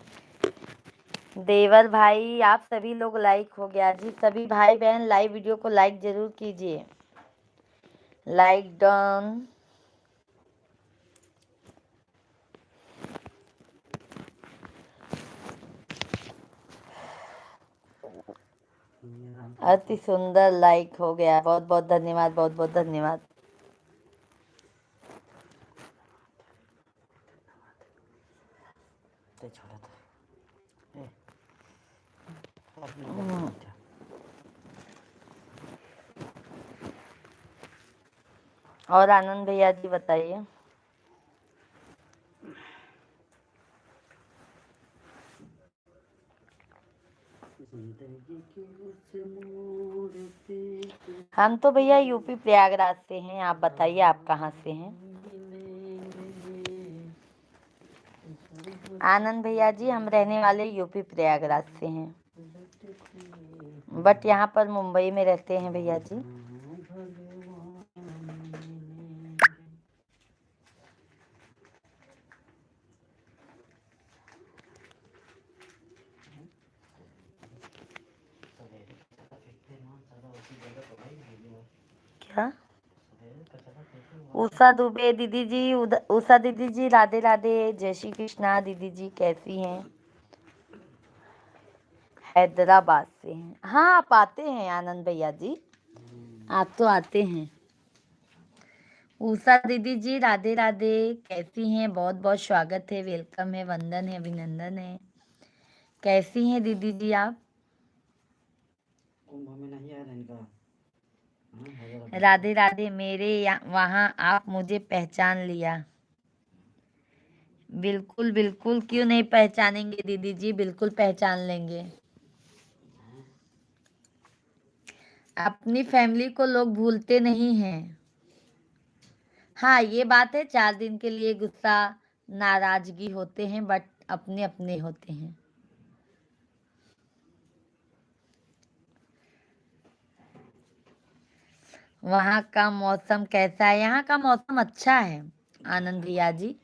देवर भाई आप सभी लोग लाइक हो गया जी। सभी भाई बहन लाइव वीडियो को लाइक जरूर कीजिए। Like done. अति सुंदर लाइक हो गया, बहुत बहुत धन्यवाद, बहुत बहुत धन्यवाद। ते छोड़ा था। ए, अपने बैठा। और आनंद भैया जी बताइए। हम तो भैया यूपी प्रयागराज से हैं, आप बताइए आप कहाँ से हैं? आनंद भैया जी हम रहने वाले यूपी प्रयागराज से हैं, बट यहाँ पर मुंबई में रहते हैं भैया जी। क्या? उषा दुबे दीदी जी, उषा दीदी जी राधे राधे, जय श्री कृष्णा दीदी जी कैसी हैं? हैदराबाद से हैं। हाँ आप आते हैं आनंद भैया जी, आप तो आते हैं। उषा दीदी जी राधे राधे, कैसी हैं? बहुत बहुत स्वागत है, वेलकम है, वंदन है, अभिनंदन है। कैसी हैं दीदी जी आप? कुंभ में नहीं आया था इनका। राधे राधे। मेरे वहाँ आप मुझे पहचान लिया? बिल्कुल बिल्कुल, क्यों नहीं पहचानेंगे दीदी जी, बिल्कुल पहचान लेंगे। अपनी फैमिली को लोग भूलते नहीं हैं। हाँ ये बात है, 4 दिन के लिए गुस्सा नाराजगी होते हैं, बट अपने अपने होते हैं। वहाँ का मौसम कैसा है? यहाँ का मौसम अच्छा है आनंद भैया जी।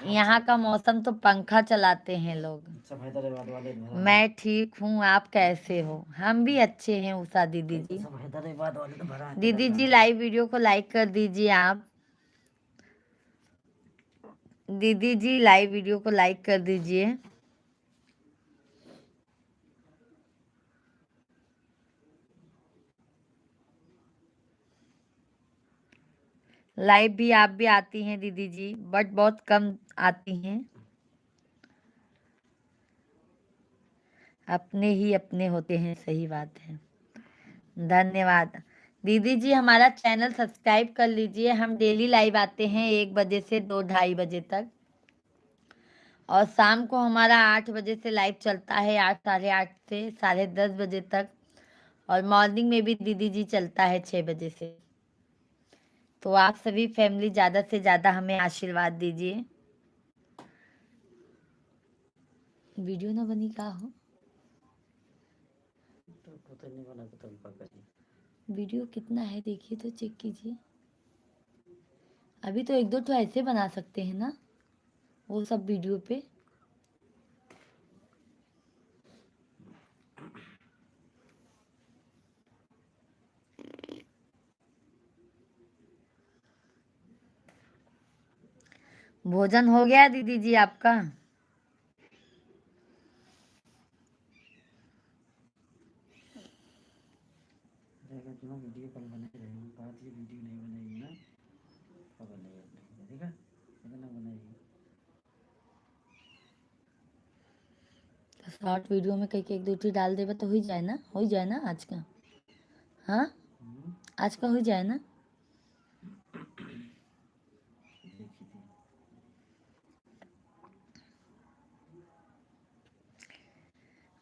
यहाँ का मौसम तो पंखा चलाते हैं लोग। सब हैदराबाद वाले मैं ठीक हूँ, आप कैसे हो? हम भी अच्छे हैं उषा दीदी जी। सब हैदराबाद वाले तो भरा है। दीदी जी लाइव वीडियो को लाइक कर दीजिए आप। दीदी जी लाइव वीडियो को लाइक कर दीजिए। लाइव भी आप भी आती हैं दीदी जी, बट बहुत कम आती हैं। अपने ही अपने होते हैं, सही बात है। धन्यवाद दीदी जी। हमारा चैनल सब्सक्राइब कर लीजिए। हम डेली लाइव आते हैं 1 बजे से 2 ढाई बजे तक, और शाम को हमारा 8 बजे से लाइव चलता है, 8 साढ़े 8 से 10:30 बजे तक, और मॉर्निंग में भी दीदी जी चलता है 6 बजे से। तो आप सभी फैमिली ज़्यादा से ज़्यादा हमें आशीर्वाद दीजिए। वीडियो ना बनी का हो तो नहीं बना तो तुम पकड़ी। वीडियो कितना है देखिए तो चेक कीजिए। अभी तो 1-2 तो ऐसे बना सकते हैं ना, वो सब वीडियो पे। भोजन हो गया दीदी जी आपका? वीडियो कल बना रहे हैं, बात ये वीडियो नहीं बनाएगी ना, कब बनेगा देखा, इतना बनाएगी। शॉर्ट वीडियो में कहीं एक दो चीज डाल देगा तो हो ही जाए ना, हो ही जाए ना आज का। हाँ आज का हो ही जाए ना।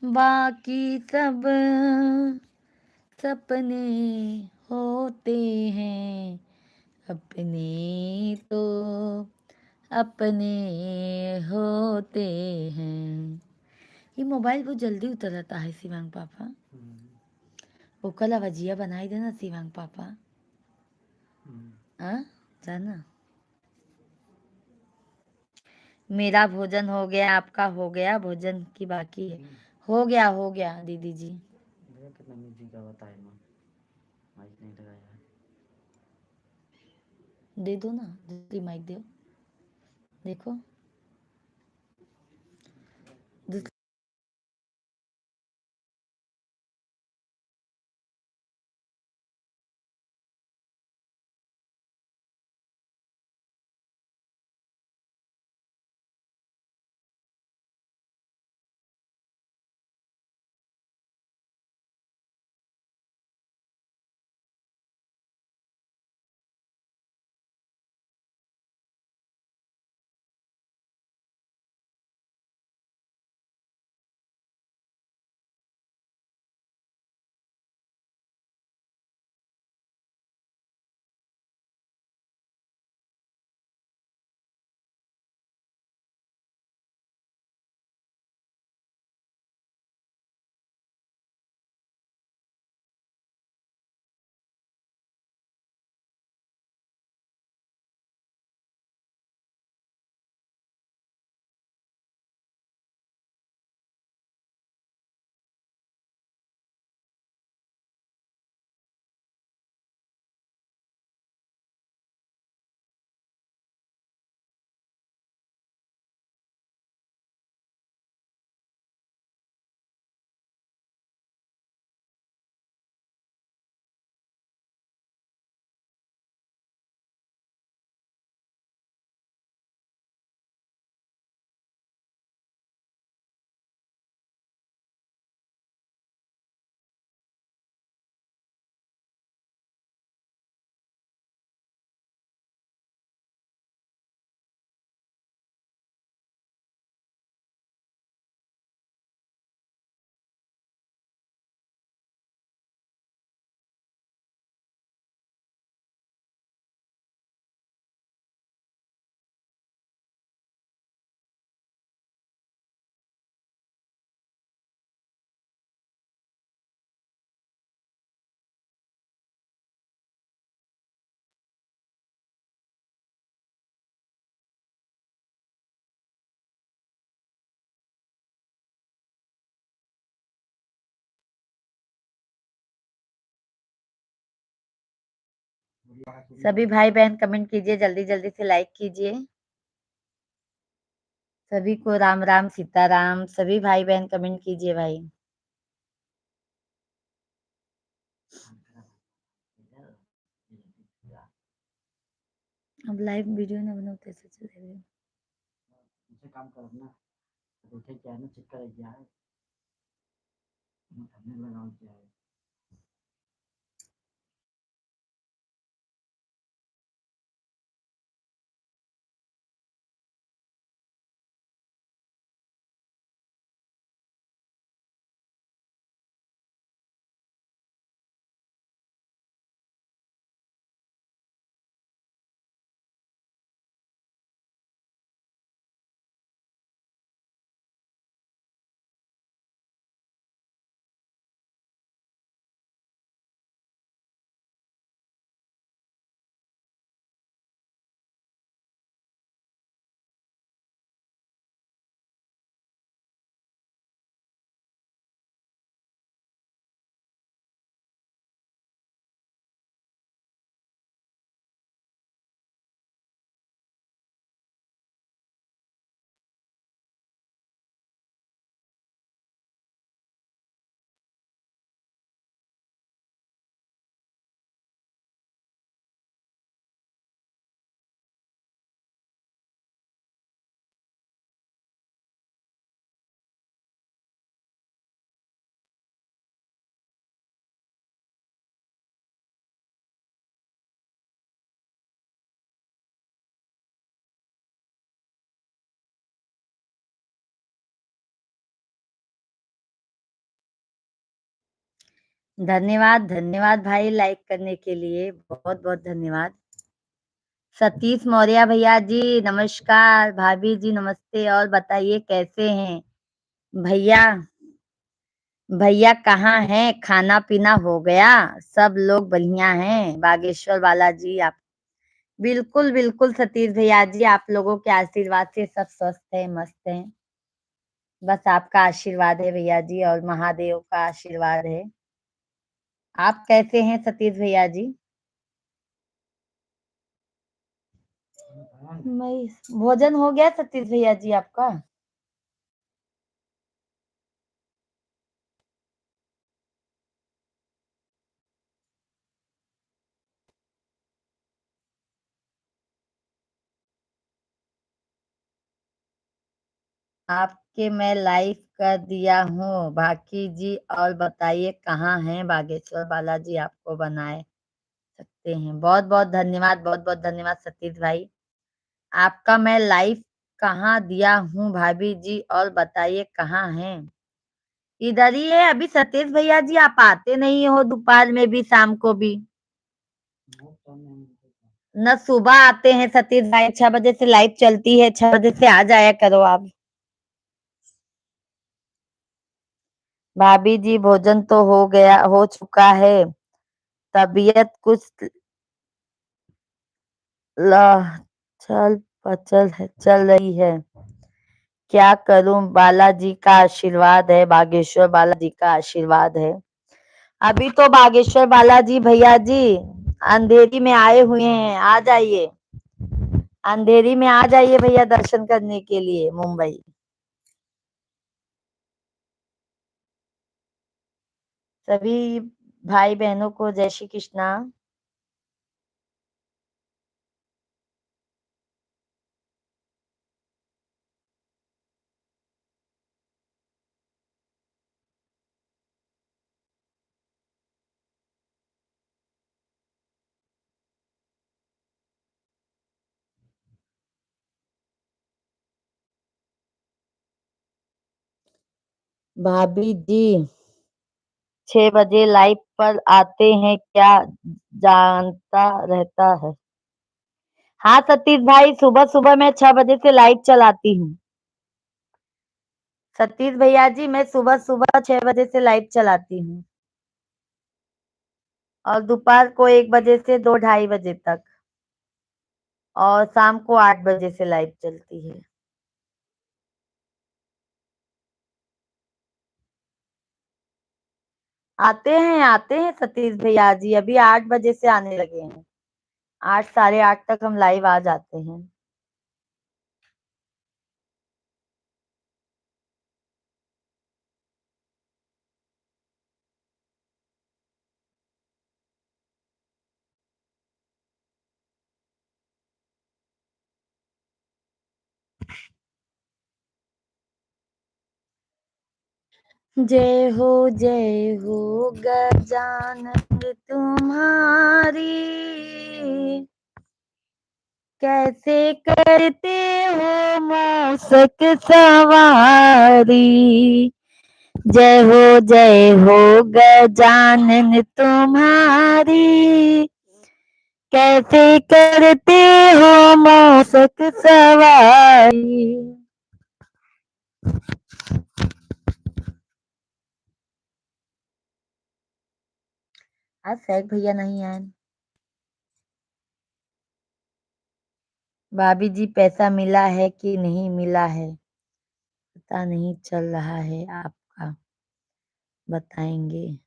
बाकी सब सपने होते हैं, अपने तो अपने होते हैं। ये मोबाइल बहुत जल्दी उतर जाता है शिवांग पापा, वो कल भजिया बनाई देना शिवांग पापा। हाँ जाना। मेरा भोजन हो गया, आपका हो गया, भोजन की बाकी है। हो गया दीदी जी। देखो कितना म्यूजिक आता है माँ, माइक नहीं लगाया है। दे दो ना दूसरी माइक दो, देखो दूसरी। सभी भाई बहन कमेंट कीजिए, जल्दी जल्दी से लाइक कीजिए। सभी को राम राम सीताराम। सभी भाई बहन कमेंट कीजिए भाई। अब लाइव वीडियो ना बनाते से चलेगा। मुझे काम करो ना, देखे क्या है ना, चेक करे क्या है, करने लगाओ क्या है। धन्यवाद धन्यवाद भाई लाइक करने के लिए, बहुत बहुत धन्यवाद। सतीश मौर्य भैया जी नमस्कार, भाभी जी नमस्ते, और बताइए कैसे हैं भैया। भैया कहाँ हैं? खाना पीना हो गया? सब लोग बढ़िया हैं? बागेश्वर बालाजी आप बिल्कुल बिल्कुल सतीश भैया जी, आप लोगों के आशीर्वाद से सब स्वस्थ है, मस्त है। बस आपका आशीर्वाद है भैया जी, और महादेव का आशीर्वाद है। आप कैसे हैं सतीश भैया जी? मैं भोजन हो गया सतीश भैया जी आपका? आपके मैं लाइव कर दिया हूँ बाकी जी, और बताइए कहाँ हैं बागेश्वर बालाजी, आपको बनाए सकते हैं। बहुत बहुत धन्यवाद, बहुत बहुत धन्यवाद सतीश भाई। आपका मैं लाइव कहाँ दिया हूँ भाभी जी, और बताइए कहाँ हैं? इधर ही है अभी सतीश भैया जी, आप आते नहीं हो दोपहर में भी, शाम को भी। न सुबह आते हैं सतीश भाई, 6 बजे से लाइव चलती है, 6 बजे से आ जाया करो आप। भाभी जी भोजन तो हो गया, हो चुका है। तबीयत कुछ ल चल पचल है, चल रही है। क्या करूं? बालाजी का आशीर्वाद है, बागेश्वर बालाजी का आशीर्वाद है। अभी तो बागेश्वर बालाजी भैया जी अंधेरी में आए हुए हैं, आ जाइए। अंधेरी में आ जाइए भैया दर्शन करने के लिए मुंबई। सभी भाई बहनों को जय श्री कृष्णा। भाभी जी 6 बजे लाइव पर आते हैं क्या? जानता रहता है। हाँ सतीश भाई, सुबह सुबह मैं 6 बजे से लाइव चलाती हूँ। सतीश भैया जी मैं सुबह सुबह 6 बजे से लाइव चलाती हूँ, और दोपहर को 1 बजे से 2 ढाई बजे तक, और शाम को 8 बजे से लाइव चलती है। आते हैं सतीश भैया जी, अभी 8 बजे से आने लगे हैं। 8 8:30 तक हम लाइव आ जाते हैं। जय हो गजानन तुम्हारी, कैसे करते हो मौसक सवारी। जय हो गजानन तुम्हारी, कैसे करते हो मौसक सवारी। आज सैक भैया नहीं आए। भाभी जी पैसा मिला है कि नहीं मिला है, पता नहीं चल रहा है, आपका बताएंगे।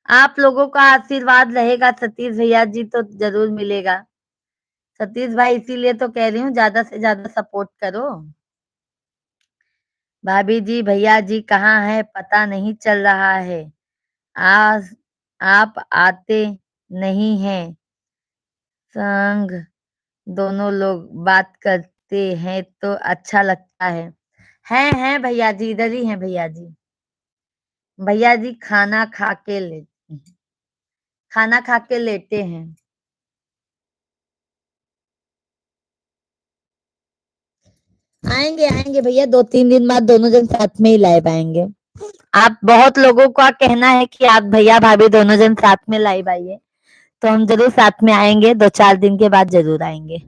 आप लोगों का आशीर्वाद रहेगा सतीश भैया जी तो जरूर मिलेगा। सतीश भाई इसीलिए तो कह रही हूँ ज्यादा से ज्यादा सपोर्ट करो। भाभी जी भैया जी कहाँ है, पता नहीं चल रहा है। आज आप आते नहीं हैं, संग दोनों लोग बात करते हैं तो अच्छा लगता है। हैं भैया जी, इधर ही हैं भैया जी। भैया जी खाना खा के लेटे हैं। आएंगे आएंगे भैया, 2 3 दिन बाद दोनों जन साथ में ही लाइव आएंगे। आप बहुत लोगों का कहना है कि आप भैया भाभी दोनों जन साथ में लाइव आइए, तो हम जरूर साथ में आएंगे, 2 4 दिन के बाद जरूर आएंगे।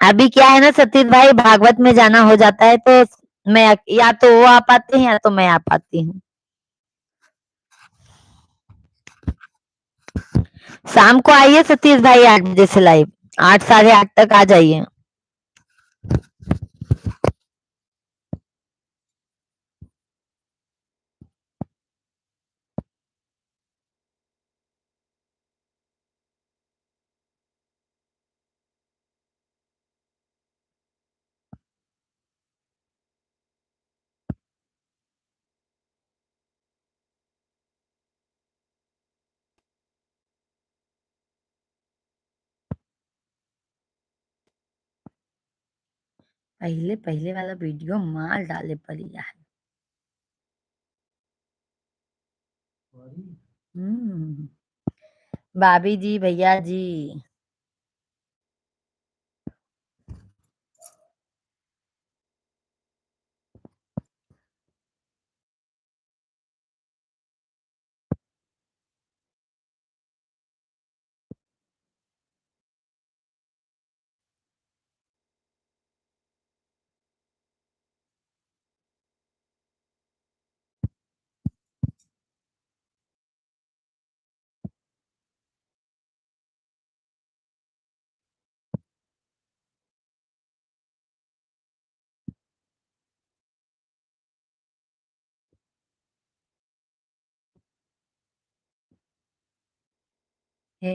अभी क्या है ना सतीश भाई, भागवत में जाना हो जाता है तो मैं या तो वो आ पाते हैं या तो मैं आ पाती हूँ। शाम को आइए सतीश भाई 8 बजे से लाइव, 8 साढ़े 8 तक आ जाइए। पहले पहले वाला वीडियो माल डाले परिया है। हम्म। भाभी जी, भैया जी। हे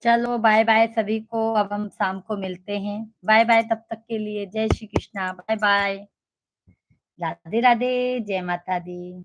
चलो बाय बाय सभी को, अब हम शाम को मिलते हैं। बाय बाय तब तक के लिए, जय श्री कृष्णा, बाय बाय, राधे राधे, जय माता दी।